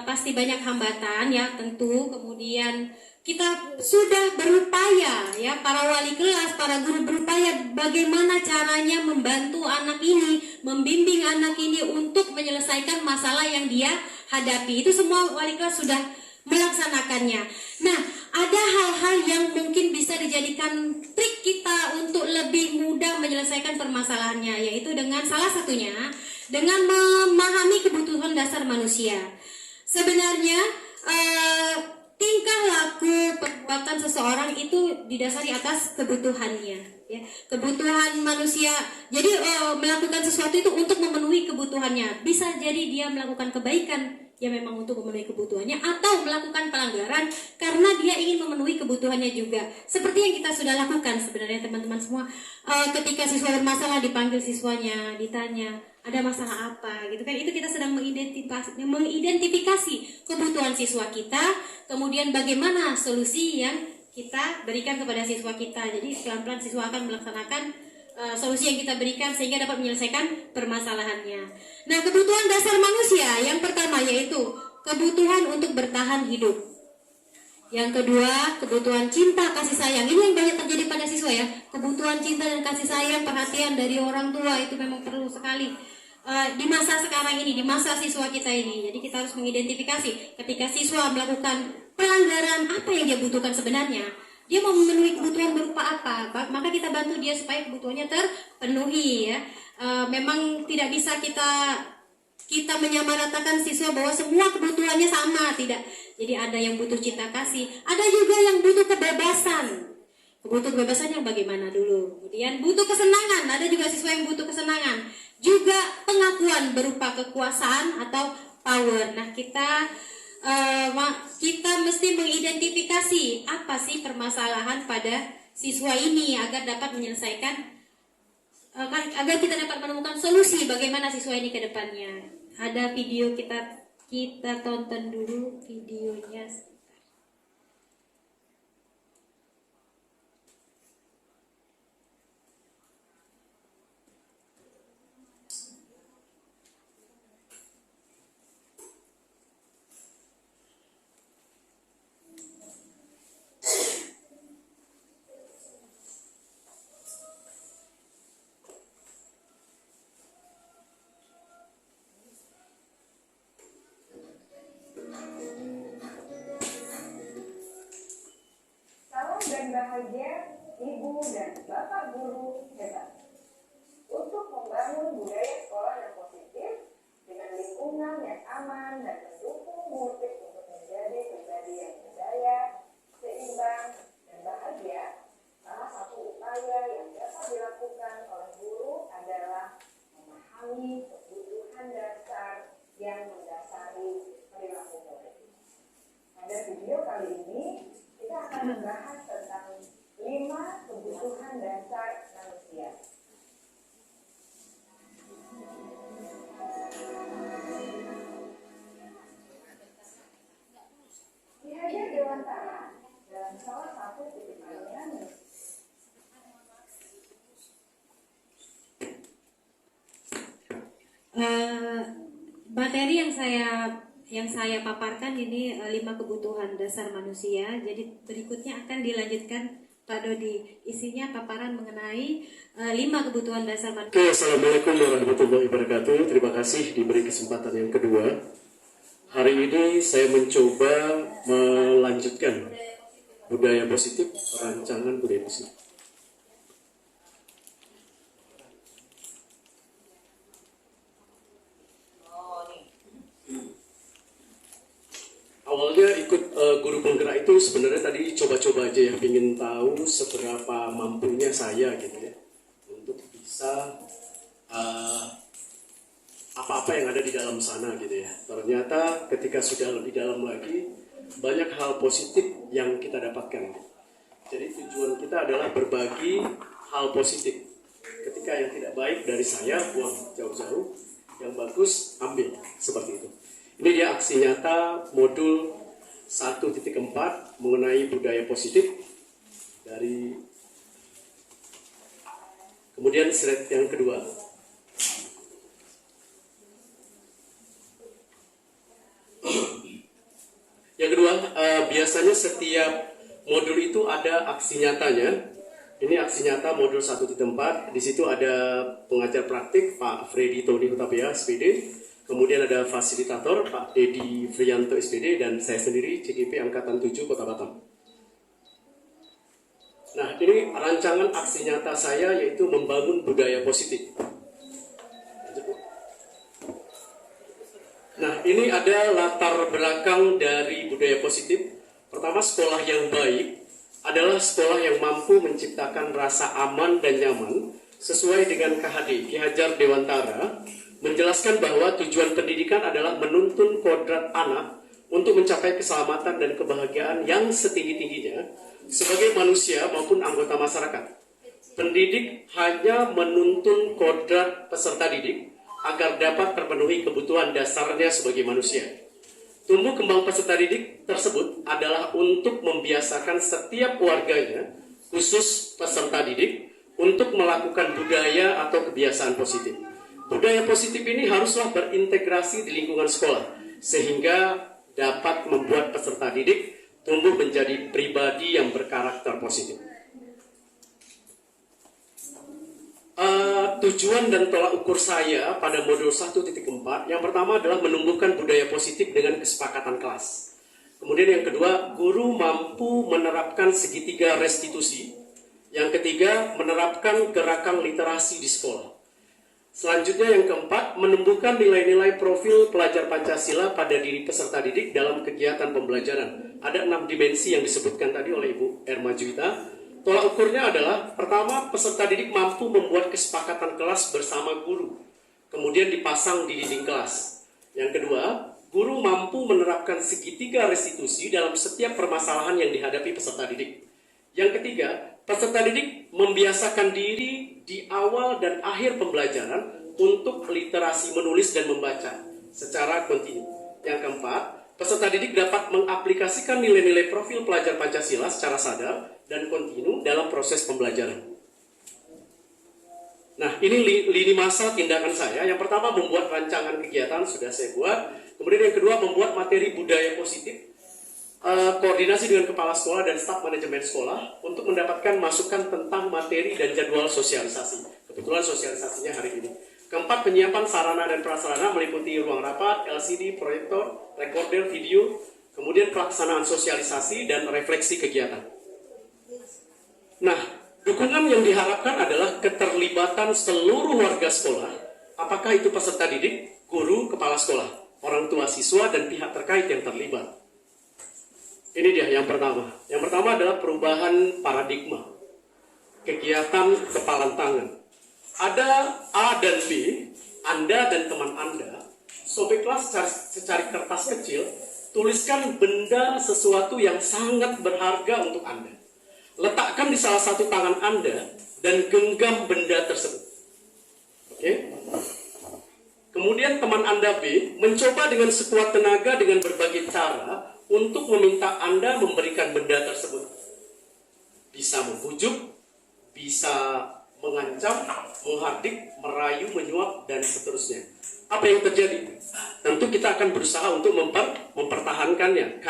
pasti banyak hambatan ya tentu. Kemudian kita sudah berupaya ya, para wali kelas, para guru berupaya bagaimana caranya membantu anak ini, membimbing anak ini untuk menyelesaikan masalah yang dia hadapi. Itu semua wali kelas sudah melaksanakannya. Nah, ada hal-hal yang mungkin bisa dijadikan trik kita untuk lebih mudah menyelesaikan permasalahannya, yaitu dengan salah satunya dengan memahami kebutuhan dasar manusia. Sebenarnya tingkah laku perbuatan seseorang itu didasari atas kebutuhannya ya, kebutuhan manusia. Jadi melakukan sesuatu itu untuk memenuhi kebutuhannya. Bisa jadi dia melakukan kebaikan ya memang untuk memenuhi kebutuhannya, atau melakukan pelanggaran karena dia ingin memenuhi kebutuhannya juga. Seperti yang kita sudah lakukan sebenarnya teman-teman semua. Ketika siswa bermasalah dipanggil siswanya, ditanya ada masalah apa gitu kan, itu kita sedang mengidentifikasi kebutuhan siswa kita, kemudian bagaimana solusi yang kita berikan kepada siswa kita. Jadi pelan-pelan siswa akan melaksanakan solusi yang kita berikan sehingga dapat menyelesaikan permasalahannya. Nah, kebutuhan dasar manusia yang pertama yaitu kebutuhan untuk bertahan hidup. Yang kedua, kebutuhan cinta, kasih sayang. Ini yang banyak terjadi pada siswa ya. Kebutuhan cinta dan kasih sayang, perhatian dari orang tua itu memang perlu sekali di masa sekarang ini, di masa siswa kita ini. Jadi kita harus mengidentifikasi ketika siswa melakukan pelanggaran, apa yang dia butuhkan sebenarnya. Dia mau memenuhi kebutuhan berupa apa, maka kita bantu dia supaya kebutuhannya terpenuhi ya. Memang tidak bisa kita menyamaratakan siswa bahwa semua kebutuhannya sama, tidak. Jadi ada yang butuh cinta kasih, ada juga yang butuh kebebasan. Butuh kebebasan yang bagaimana dulu. Kemudian butuh kesenangan, ada juga siswa yang butuh kesenangan. Juga pengakuan berupa kekuasaan atau power. Nah, kita mesti mengidentifikasi apa sih permasalahan pada siswa ini agar dapat menyelesaikan, agar kita dapat menemukan solusi bagaimana siswa ini ke depannya. Ada video kita tonton dulu videonya. Dan bahagia ibu dan bapak guru hebat untuk membangun budaya sekolah yang positif dengan lingkungan yang aman dan mendukung murid untuk menjadi pribadi yang berdaya, seimbang, dan bahagia. Salah satu upaya yang dapat dilakukan oleh guru adalah memahami kebutuhan dasar yang mendasari perilaku murid. Pada video kali ini kita akan membahas tentang 5 kebutuhan dasar manusia. Ki Hajar Dewantara dalam salah satu titipannya materi yang saya paparkan ini 5 kebutuhan dasar manusia. Jadi berikutnya akan dilanjutkan Pak Dodi. Isinya paparan mengenai 5 kebutuhan dasar manusia. Oke, Assalamualaikum warahmatullahi wabarakatuh. Terima kasih diberi kesempatan yang kedua. Hari ini saya mencoba melanjutkan budaya positif, rancangan budaya positif. Awalnya ikut guru penggerak itu sebenarnya tadi coba-coba aja ya, ingin tahu seberapa mampunya saya gitu ya untuk bisa apa-apa yang ada di dalam sana gitu ya. Ternyata ketika sudah lebih dalam lagi banyak hal positif yang kita dapatkan. Jadi tujuan kita adalah berbagi hal positif. Ketika yang tidak baik dari saya buang jauh-jauh, yang bagus ambil, seperti itu. Ini dia aksi nyata modul 1.4 mengenai budaya positif dari kemudian slide yang kedua. Yang kedua, biasanya setiap modul itu ada aksi nyatanya. Ini aksi nyata modul 1.4. Di situ ada pengajar praktik Pak Freddy Tony Hutapea, SPD. Kemudian ada fasilitator Pak Dedi Frianto, SPD, dan saya sendiri CGP Angkatan 7 Kota Batam. Nah, ini rancangan aksi nyata saya yaitu membangun budaya positif. Nah, ini ada latar belakang dari budaya positif. Pertama, sekolah yang baik adalah sekolah yang mampu menciptakan rasa aman dan nyaman sesuai dengan KHD, Ki Hajar Dewantara, menjelaskan bahwa tujuan pendidikan adalah menuntun kodrat anak untuk mencapai keselamatan dan kebahagiaan yang setinggi-tingginya sebagai manusia maupun anggota masyarakat. Pendidik hanya menuntun kodrat peserta didik agar dapat terpenuhi kebutuhan dasarnya sebagai manusia. Tumbuh kembang peserta didik tersebut adalah untuk membiasakan setiap warganya, khusus peserta didik, untuk melakukan budaya atau kebiasaan positif. Budaya positif ini haruslah berintegrasi di lingkungan sekolah, sehingga dapat membuat peserta didik tumbuh menjadi pribadi yang berkarakter positif. Tujuan dan tolak ukur saya pada modul 1.4, yang pertama adalah menumbuhkan budaya positif dengan kesepakatan kelas. Kemudian yang kedua, guru mampu menerapkan segitiga restitusi. Yang ketiga, menerapkan gerakan literasi di sekolah. Selanjutnya yang keempat, menumbuhkan nilai-nilai profil pelajar Pancasila pada diri peserta didik dalam kegiatan pembelajaran. Ada 6 dimensi yang disebutkan tadi oleh Ibu Erma Juwita. Tolak ukurnya adalah, pertama, peserta didik mampu membuat kesepakatan kelas bersama guru, kemudian dipasang di dinding kelas. Yang kedua, guru mampu menerapkan segitiga restitusi dalam setiap permasalahan yang dihadapi peserta didik. Yang ketiga, peserta didik membiasakan diri di awal dan akhir pembelajaran untuk literasi menulis dan membaca secara kontinu. Yang keempat, peserta didik dapat mengaplikasikan nilai-nilai profil pelajar Pancasila secara sadar dan kontinu dalam proses pembelajaran. Nah, ini lini masa tindakan saya. Yang pertama, membuat rancangan kegiatan, sudah saya buat. Kemudian yang kedua, membuat materi budaya positif, koordinasi dengan kepala sekolah dan staf manajemen sekolah untuk mendapatkan masukan tentang materi dan jadwal sosialisasi. Kebetulan sosialisasinya hari ini. Keempat, penyiapan sarana dan prasarana meliputi ruang rapat, LCD, proyektor, recorder, video, kemudian pelaksanaan sosialisasi dan refleksi kegiatan. Nah, dukungan yang diharapkan adalah keterlibatan seluruh warga sekolah, apakah itu peserta didik, guru, kepala sekolah, orang tua siswa, dan pihak terkait yang terlibat. Ini dia yang pertama. Yang pertama adalah perubahan paradigma. Kegiatan kepalan tangan. Ada A dan B, Anda dan teman Anda, sobeklah secari kertas kecil, tuliskan benda sesuatu yang sangat berharga untuk Anda. Letakkan di salah satu tangan Anda dan genggam benda tersebut. Oke? Kemudian teman Anda B mencoba dengan sekuat tenaga dengan berbagai cara untuk meminta Anda memberikan benda tersebut. Bisa membujuk, bisa mengancam, menghardik, merayu, menyuap, dan seterusnya. Apa yang terjadi? Tentu kita akan berusaha untuk mempertahankannya.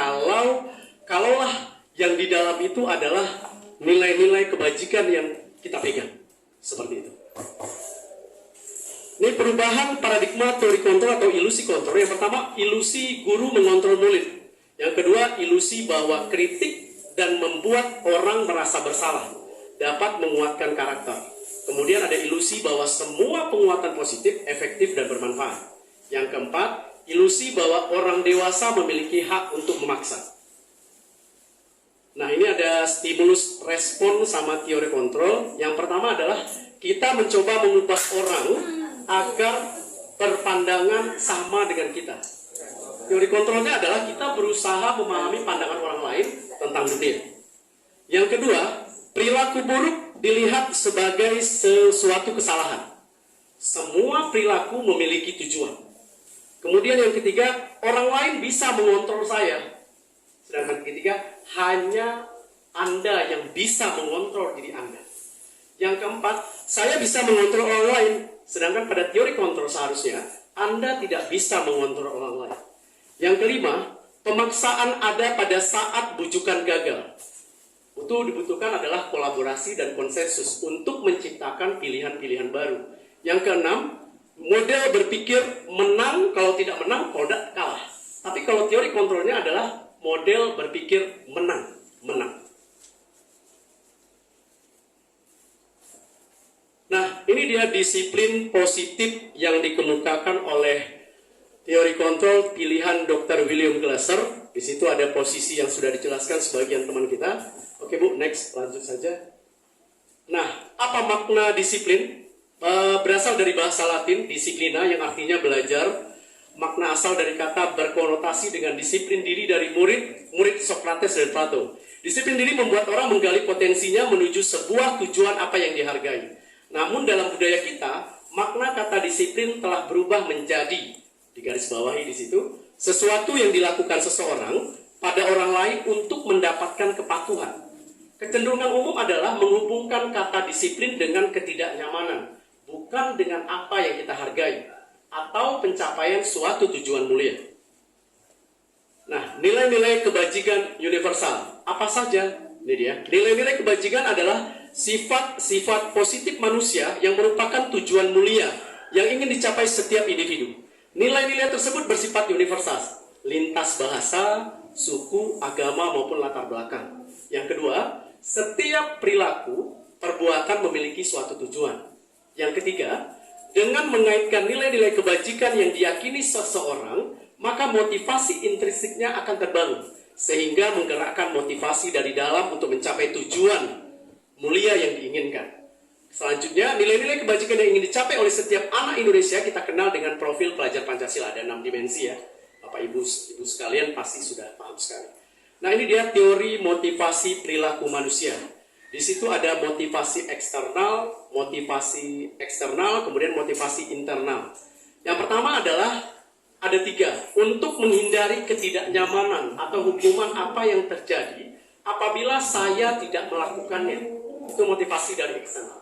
Kalaulah yang di dalam itu adalah nilai-nilai kebajikan yang kita pegang. Seperti itu. Ini perubahan paradigma teori kontrol atau ilusi kontrol. Yang pertama, ilusi guru mengontrol murid. Yang kedua, ilusi bahwa kritik dan membuat orang merasa bersalah dapat menguatkan karakter. Kemudian ada ilusi bahwa semua penguatan positif, efektif, dan bermanfaat. Yang keempat, ilusi bahwa orang dewasa memiliki hak untuk memaksa. Nah, ini ada stimulus respon sama teori kontrol. Yang pertama adalah kita mencoba mengubah orang agar berpandangan sama dengan kita. Teori kontrolnya adalah kita berusaha memahami pandangan orang lain tentang dunia. Yang kedua, perilaku buruk dilihat sebagai sesuatu kesalahan. Semua perilaku memiliki tujuan. Kemudian yang ketiga, orang lain bisa mengontrol saya. Sedangkan ketiga, hanya Anda yang bisa mengontrol diri Anda. Yang keempat, saya bisa mengontrol orang lain. Sedangkan pada teori kontrol seharusnya, Anda tidak bisa mengontrol orang lain. Yang kelima, pemaksaan ada pada saat bujukan gagal. Itu dibutuhkan adalah kolaborasi dan konsensus untuk menciptakan pilihan-pilihan baru. Yang keenam, model berpikir menang, kalau tidak menang, kalau tidak kalah. Tapi kalau teori kontrolnya adalah model berpikir menang. Nah, ini dia disiplin positif yang dikemukakan oleh teori kontrol pilihan Dr. William Glasser. Di situ ada posisi yang sudah dijelaskan sebagian teman kita. Oke Bu, next, lanjut saja. Nah, apa makna disiplin? Berasal dari bahasa Latin, disiplina, yang artinya belajar. Makna asal dari kata berkonotasi dengan disiplin diri dari murid Socrates dan Plato. Disiplin diri membuat orang menggali potensinya menuju sebuah tujuan apa yang dihargai. Namun dalam budaya kita, makna kata disiplin telah berubah menjadi, digarisbawahi di situ, sesuatu yang dilakukan seseorang pada orang lain untuk mendapatkan kepatuhan. Kecenderungan umum adalah menghubungkan kata disiplin dengan ketidaknyamanan, bukan dengan apa yang kita hargai, atau pencapaian suatu tujuan mulia. Nah, nilai-nilai kebajikan universal, apa saja? Ini dia. Nilai-nilai kebajikan adalah sifat-sifat positif manusia yang merupakan tujuan mulia yang ingin dicapai setiap individu. Nilai-nilai tersebut bersifat universal, lintas bahasa, suku, agama, maupun latar belakang. Yang kedua, setiap perilaku, perbuatan memiliki suatu tujuan. Yang ketiga, dengan mengaitkan nilai-nilai kebajikan yang diyakini seseorang, maka motivasi intrinsiknya akan terbangun, sehingga menggerakkan motivasi dari dalam untuk mencapai tujuan mulia yang diinginkan. Selanjutnya, nilai-nilai kebajikan yang ingin dicapai oleh setiap anak Indonesia kita kenal dengan profil pelajar Pancasila. Ada 6 dimensi ya. Bapak Ibu sekalian pasti sudah paham sekali. Nah, ini dia teori motivasi perilaku manusia. Di situ ada motivasi eksternal, kemudian motivasi internal. Yang pertama adalah ada 3. Untuk menghindari ketidaknyamanan atau hukuman apa yang terjadi apabila saya tidak melakukannya. Itu motivasi dari eksternal.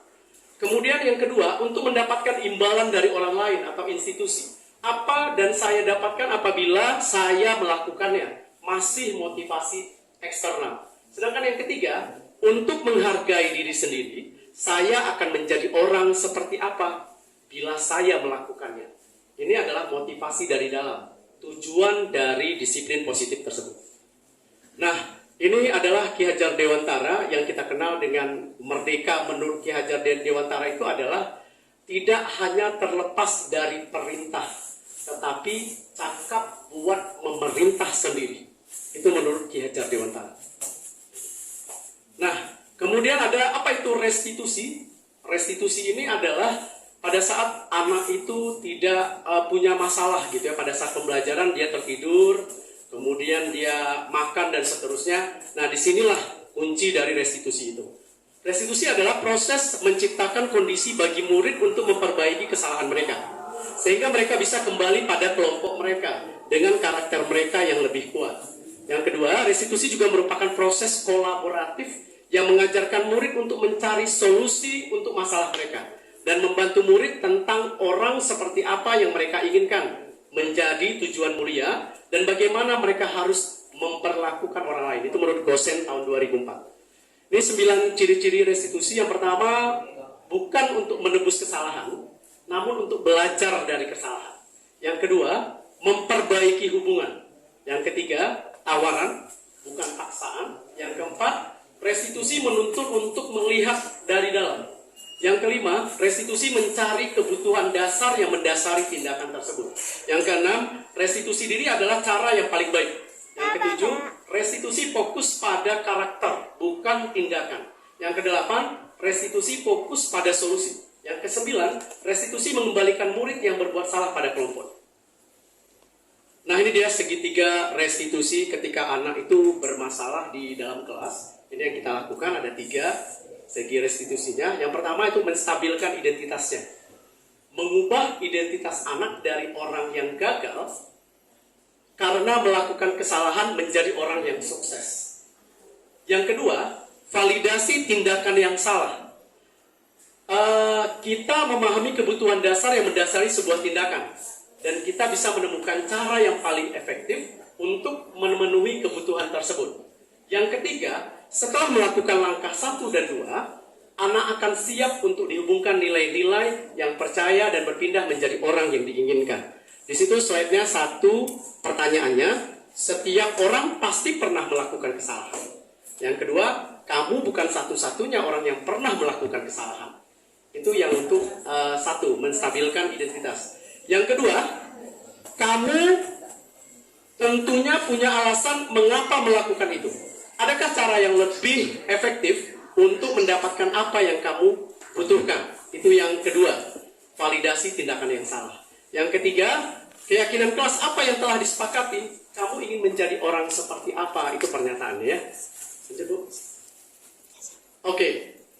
Kemudian yang kedua, untuk mendapatkan imbalan dari orang lain atau institusi. Apa dan saya dapatkan apabila saya melakukannya. Masih motivasi eksternal. Sedangkan yang ketiga, untuk menghargai diri sendiri, saya akan menjadi orang seperti apa bila saya melakukannya. Ini adalah motivasi dari dalam, tujuan dari disiplin positif tersebut. Nah, ini adalah Ki Hajar Dewantara yang kita kenal dengan merdeka. Menurut Ki Hajar Dewantara itu adalah tidak hanya terlepas dari perintah, tetapi cakap buat memerintah sendiri. Itu menurut Ki Hajar Dewantara. Nah, kemudian ada apa itu restitusi? Restitusi ini adalah pada saat anak itu tidak punya masalah gitu ya, pada saat pembelajaran dia tertidur, kemudian dia makan dan seterusnya. Nah, disinilah kunci dari restitusi itu. Restitusi adalah proses menciptakan kondisi bagi murid untuk memperbaiki kesalahan mereka, sehingga mereka bisa kembali pada kelompok mereka dengan karakter mereka yang lebih kuat. Yang kedua, restitusi juga merupakan proses kolaboratif yang mengajarkan murid untuk mencari solusi untuk masalah mereka dan membantu murid tentang orang seperti apa yang mereka inginkan menjadi tujuan mulia dan bagaimana mereka harus memperlakukan orang lain. Itu menurut Gosen tahun 2004. Ini 9 ciri-ciri restitusi. Yang pertama, bukan untuk menebus kesalahan, namun untuk belajar dari kesalahan. Yang kedua, memperbaiki hubungan. Yang ketiga, tawaran, bukan paksaan. Yang keempat, restitusi menuntut untuk melihat dari dalam. Yang kelima, restitusi mencari kebutuhan dasar yang mendasari tindakan tersebut. Yang keenam, restitusi diri adalah cara yang paling baik. Yang ketujuh, restitusi fokus pada karakter, bukan tindakan. Yang kedelapan, restitusi fokus pada solusi. Yang kesembilan, restitusi mengembalikan murid yang berbuat salah pada kelompok. Nah, ini dia segitiga restitusi ketika anak itu bermasalah di dalam kelas. Ini yang kita lakukan, ada 3 segi restitusinya. Yang pertama itu menstabilkan identitasnya. Mengubah identitas anak dari orang yang gagal karena melakukan kesalahan menjadi orang yang sukses. Yang kedua, validasi tindakan yang salah. Kita memahami kebutuhan dasar yang mendasari sebuah tindakan. Dan kita bisa menemukan cara yang paling efektif untuk memenuhi kebutuhan tersebut. Yang ketiga, setelah melakukan langkah 1 dan 2, anak akan siap untuk dihubungkan nilai-nilai yang percaya dan berpindah menjadi orang yang diinginkan. Di situ slide-nya 1 pertanyaannya, setiap orang pasti pernah melakukan kesalahan. Yang kedua, kamu bukan satu-satunya orang yang pernah melakukan kesalahan. Itu yang untuk 1, menstabilkan identitas. Yang kedua, kamu tentunya punya alasan mengapa melakukan itu. Adakah cara yang lebih efektif untuk mendapatkan apa yang kamu butuhkan? Itu yang kedua, validasi tindakan yang salah. Yang ketiga, keyakinan kelas apa yang telah disepakati? Kamu ingin menjadi orang seperti apa? Itu pernyataannya ya. Oke,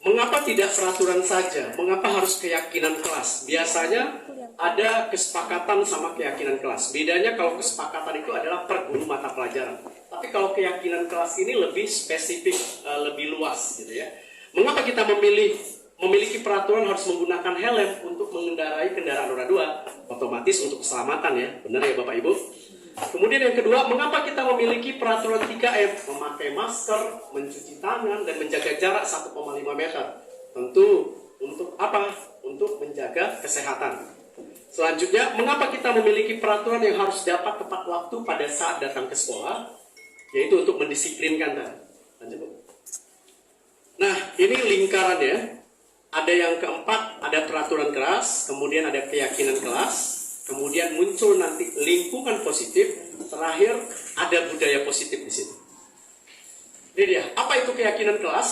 mengapa tidak peraturan saja? Mengapa harus keyakinan kelas? Biasanya ada kesepakatan sama keyakinan kelas. Bedanya kalau kesepakatan itu adalah per guru mata pelajaran. Tapi kalau keyakinan kelas ini lebih spesifik, lebih luas gitu ya. Mengapa kita memiliki peraturan harus menggunakan helm untuk mengendarai kendaraan roda 2? Otomatis untuk keselamatan ya. Benar ya Bapak Ibu? Kemudian yang kedua, mengapa kita memiliki peraturan 3M? Memakai masker, mencuci tangan, dan menjaga jarak 1,5 meter. Tentu untuk apa? Untuk menjaga kesehatan. Selanjutnya, mengapa kita memiliki peraturan yang harus dapat tepat waktu pada saat datang ke sekolah? Yaitu untuk mendisiplinkan. Nah, ini lingkarannya. Ada yang keempat, ada peraturan keras, kemudian ada keyakinan kelas, kemudian muncul nanti lingkungan positif, terakhir ada budaya positif di situ. Ini dia, apa itu keyakinan kelas?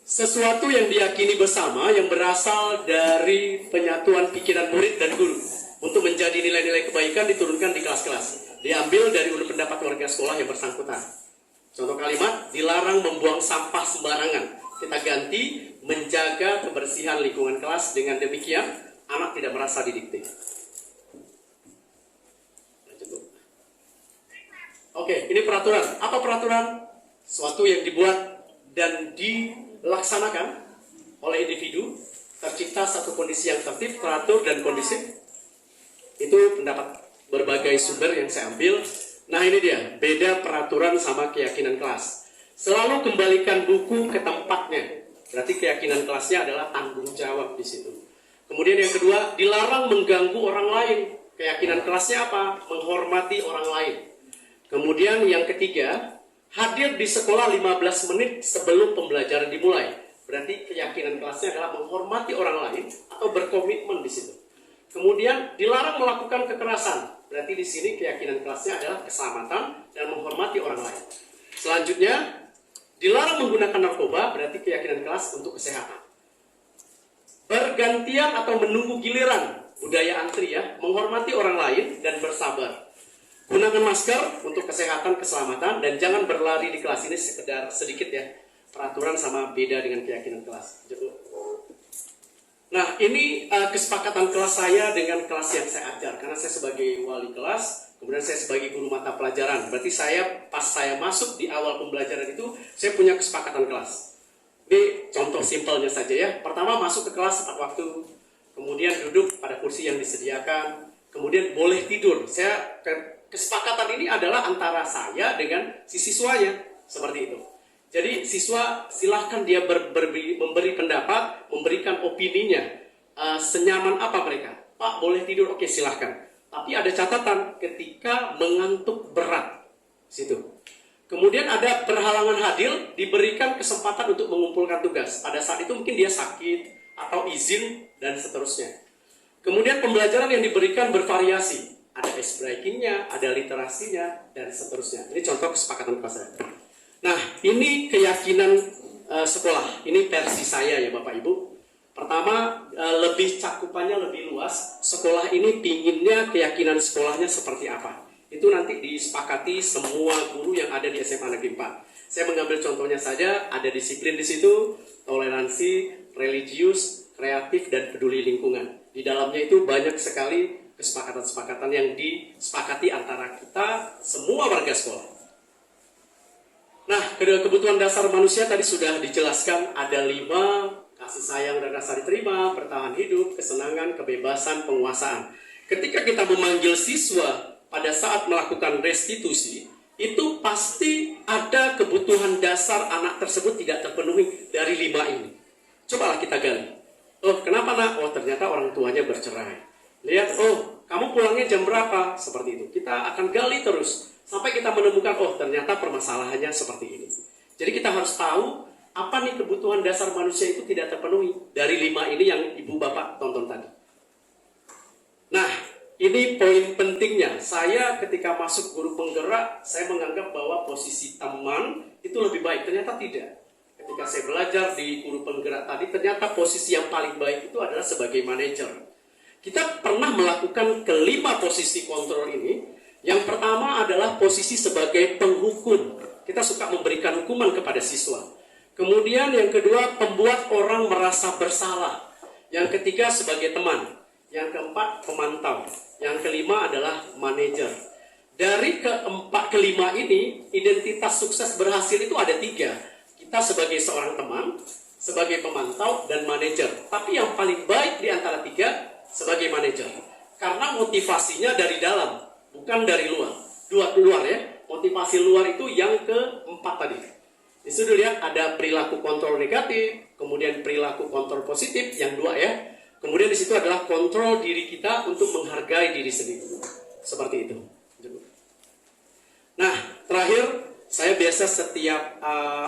Sesuatu yang diyakini bersama yang berasal dari penyatuan pikiran murid dan guru untuk menjadi nilai-nilai kebaikan diturunkan di kelas-kelas. Diambil dari urut pendapat warga sekolah yang bersangkutan. Contoh kalimat, dilarang membuang sampah sembarangan. Kita ganti menjaga kebersihan lingkungan kelas. Dengan demikian, anak tidak merasa didikte. Oke, ini peraturan. Apa peraturan? Suatu yang dibuat dan dilaksanakan oleh individu, tercipta satu kondisi yang tertib, teratur, dan kondisif. Itu pendapat berbagai sumber yang saya ambil. Nah ini dia, beda peraturan sama keyakinan kelas. Selalu kembalikan buku ke tempatnya. Berarti keyakinan kelasnya adalah tanggung jawab di situ. Kemudian yang kedua, dilarang mengganggu orang lain. Keyakinan kelasnya apa? Menghormati orang lain. Kemudian yang ketiga, hadir di sekolah 15 menit sebelum pembelajaran dimulai. Berarti keyakinan kelasnya adalah menghormati orang lain atau berkomitmen di situ. Kemudian dilarang melakukan kekerasan. Berarti di sini keyakinan kelasnya adalah keselamatan dan menghormati orang lain. Selanjutnya, dilarang menggunakan narkoba. Berarti keyakinan kelas untuk kesehatan. Bergantian atau menunggu giliran, budaya antri ya, menghormati orang lain dan bersabar. Gunakan masker untuk kesehatan, keselamatan, dan jangan berlari di kelas. Ini sekedar sedikit ya, peraturan sama beda dengan keyakinan kelas. Nah, ini kesepakatan kelas saya dengan kelas yang saya ajar. Karena saya sebagai wali kelas, kemudian saya sebagai guru mata pelajaran. Berarti pas saya masuk di awal pembelajaran itu, saya punya kesepakatan kelas. Ini contoh simpelnya saja ya. Pertama, masuk ke kelas tepat waktu. Kemudian duduk pada kursi yang disediakan. Kemudian boleh tidur. Kesepakatan ini adalah antara saya dengan si siswanya. Seperti itu. Jadi siswa silahkan dia memberi pendapat, memberikan opininya, senyaman apa mereka. Pak boleh tidur, oke silahkan. Tapi ada catatan ketika mengantuk berat, situ. Kemudian ada berhalangan hadir, diberikan kesempatan untuk mengumpulkan tugas. Pada saat itu mungkin dia sakit atau izin dan seterusnya. Kemudian pembelajaran yang diberikan bervariasi. Ada ice breakingnya, ada literasinya, dan seterusnya. Ini contoh kesepakatan kelas saya. Nah, ini keyakinan sekolah. Ini versi saya ya Bapak Ibu. Pertama, lebih cakupannya lebih luas. Sekolah ini pinginnya keyakinan sekolahnya seperti apa. Itu nanti disepakati semua guru yang ada di SMA Negeri 4. Saya mengambil contohnya saja, ada disiplin di situ, toleransi, religius, kreatif, dan peduli lingkungan. Di dalamnya itu banyak sekali kesepakatan-kesepakatan yang disepakati antara kita, semua warga sekolah. Nah, kebutuhan dasar manusia tadi sudah dijelaskan, ada 5, kasih sayang dan rasa diterima, bertahan hidup, kesenangan, kebebasan, penguasaan. Ketika kita memanggil siswa, pada saat melakukan restitusi, itu pasti ada kebutuhan dasar anak tersebut tidak terpenuhi dari 5 ini. Cobalah kita gali. Oh, kenapa nak? Oh, ternyata orang tuanya bercerai. Lihat, oh, kamu pulangnya jam berapa? Seperti itu. Kita akan gali terus, sampai kita menemukan, oh, ternyata permasalahannya seperti ini. Jadi kita harus tahu, apa nih kebutuhan dasar manusia itu tidak terpenuhi dari 5 ini yang Ibu Bapak tonton tadi. Nah, ini poin pentingnya. Saya ketika masuk guru penggerak, saya menganggap bahwa posisi teman itu lebih baik. Ternyata tidak. Ketika saya belajar di guru penggerak tadi, ternyata posisi yang paling baik itu adalah sebagai manajer. Kita pernah melakukan kelima posisi kontrol ini. Yang pertama adalah posisi sebagai penghukum. Kita suka memberikan hukuman kepada siswa. Kemudian yang kedua, pembuat orang merasa bersalah. Yang ketiga, sebagai teman. Yang keempat, pemantau. Yang kelima adalah manajer. Dari kelima ini, identitas sukses berhasil itu ada 3. Kita sebagai seorang teman, sebagai pemantau, dan manajer. Tapi yang paling baik di antara 3, sebagai manajer. Karena motivasinya dari dalam, bukan dari luar. Luar ya, motivasi luar itu yang keempat tadi. Di situ lihat ada perilaku kontrol negatif, kemudian perilaku kontrol positif, yang 2 ya. Kemudian di situ adalah kontrol diri kita untuk menghargai diri sendiri. Seperti itu. Nah, terakhir saya biasa setiap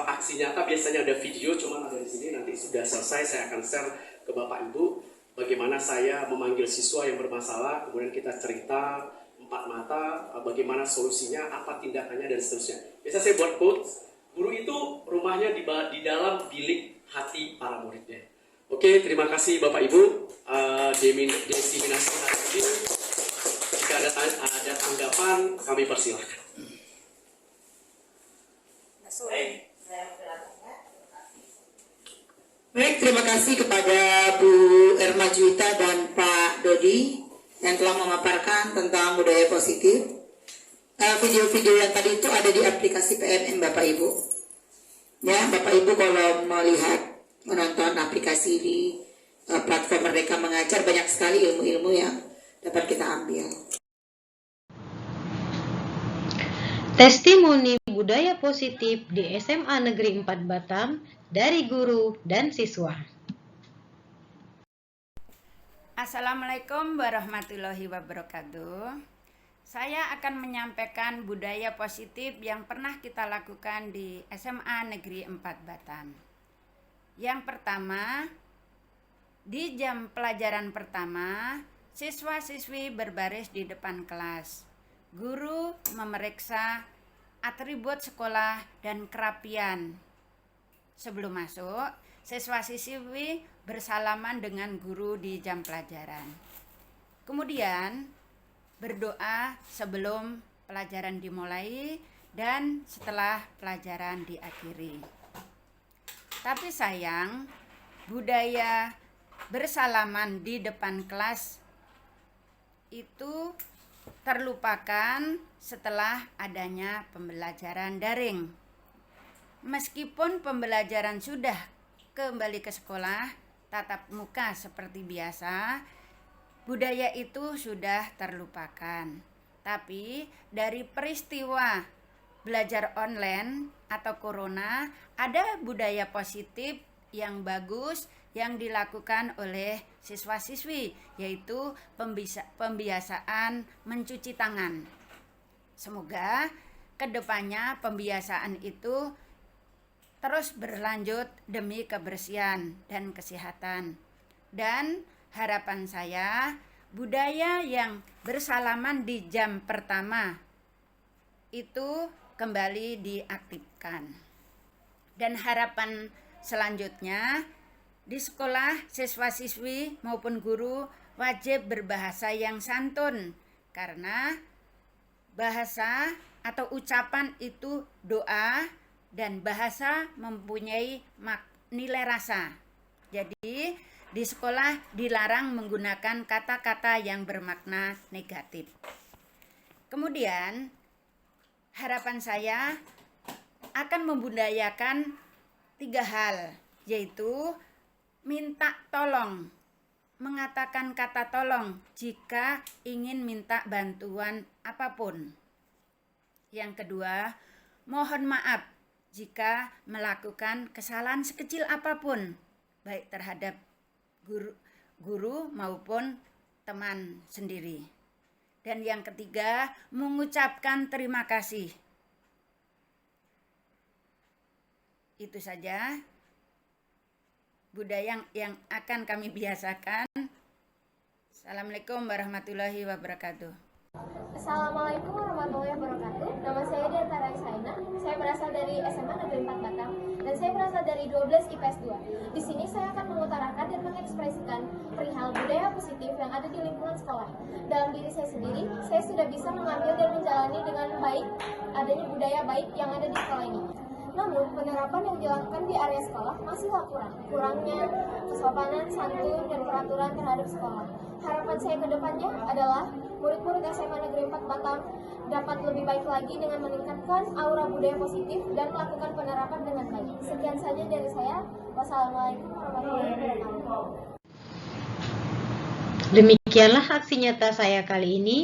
aksi nyata biasanya ada video, cuma ada di sini. Nanti sudah selesai saya akan share ke Bapak Ibu bagaimana saya memanggil siswa yang bermasalah, kemudian kita cerita 4 mata, bagaimana solusinya, apa tindakannya dan seterusnya. Biasa saya buat quote, guru itu rumahnya di dalam bilik hati para muridnya. Oke, terima kasih Bapak Ibu. Desiminasi hari ini. Jika ada tanggapan, kami persilahkan. Baik, terima kasih kepada Bu Erma Juwita dan Pak Dodi yang telah memaparkan tentang budaya positif. Video-video yang tadi itu ada di aplikasi PNM Bapak Ibu. Ya, Bapak Ibu kalau melihat menonton aplikasi di platform Merdeka Mengajar, banyak sekali ilmu-ilmu yang dapat kita ambil. Testimoni budaya positif di SMA Negeri 4 Batam dari guru dan siswa. Assalamualaikum warahmatullahi wabarakatuh. Saya akan menyampaikan budaya positif yang pernah kita lakukan di SMA Negeri 4 Batam. Yang pertama, di jam pelajaran pertama, siswa-siswi berbaris di depan kelas. Guru memeriksa atribut sekolah dan kerapian. Sebelum masuk, siswa-siswi bersalaman dengan guru di jam pelajaran. Kemudian, berdoa sebelum pelajaran dimulai dan setelah pelajaran diakhiri. Tapi sayang, budaya bersalaman di depan kelas itu terlupakan setelah adanya pembelajaran daring. Meskipun pembelajaran sudah kembali ke sekolah, tatap muka seperti biasa, budaya itu sudah terlupakan. Tapi dari peristiwa belajar online atau corona, ada budaya positif yang bagus yang dilakukan oleh siswa-siswi, yaitu pembiasaan mencuci tangan. Semoga kedepannya pembiasaan itu terus berlanjut demi kebersihan dan kesehatan. Dan harapan saya, budaya yang bersalaman di jam pertama itu kembali diaktifkan. Dan harapan selanjutnya, di sekolah siswa-siswi maupun guru wajib berbahasa yang santun, karena bahasa atau ucapan itu doa dan bahasa mempunyai nilai rasa. Jadi di sekolah dilarang menggunakan kata-kata yang bermakna negatif. Kemudian harapan saya akan membudayakan 3 hal, yaitu minta tolong, mengatakan kata tolong jika ingin minta bantuan apapun. Yang kedua, mohon maaf jika melakukan kesalahan sekecil apapun, baik terhadap guru maupun teman sendiri. Dan yang ketiga, mengucapkan terima kasih. Itu saja budaya yang akan kami biasakan. Assalamualaikum warahmatullahi wabarakatuh. Assalamualaikum warahmatullahi wabarakatuh. Nama saya Dianta Raisaina. Saya berasal dari SMA Negeri 4 Batam dan saya berasal dari 12 IPS 2. Di sini saya akan mengutarakan dan mengekspresikan perihal budaya positif yang ada di lingkungan sekolah. Dalam diri saya sendiri, saya sudah bisa mengambil dan menjalani dengan baik adanya budaya baik yang ada di sekolah ini. Namun, penerapan yang dilakukan di area sekolah masihlah kurangnya kesopanan, santun, dan peraturan terhadap sekolah. Harapan saya ke depannya adalah murid-murid SMA Negeri 4 Batam dapat lebih baik lagi dengan meningkatkan aura budaya positif dan melakukan penerapan dengan baik. Sekian saja dari saya. Wassalamualaikum warahmatullahi wabarakatuh. Demikianlah aksi nyata saya kali ini.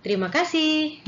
Terima kasih.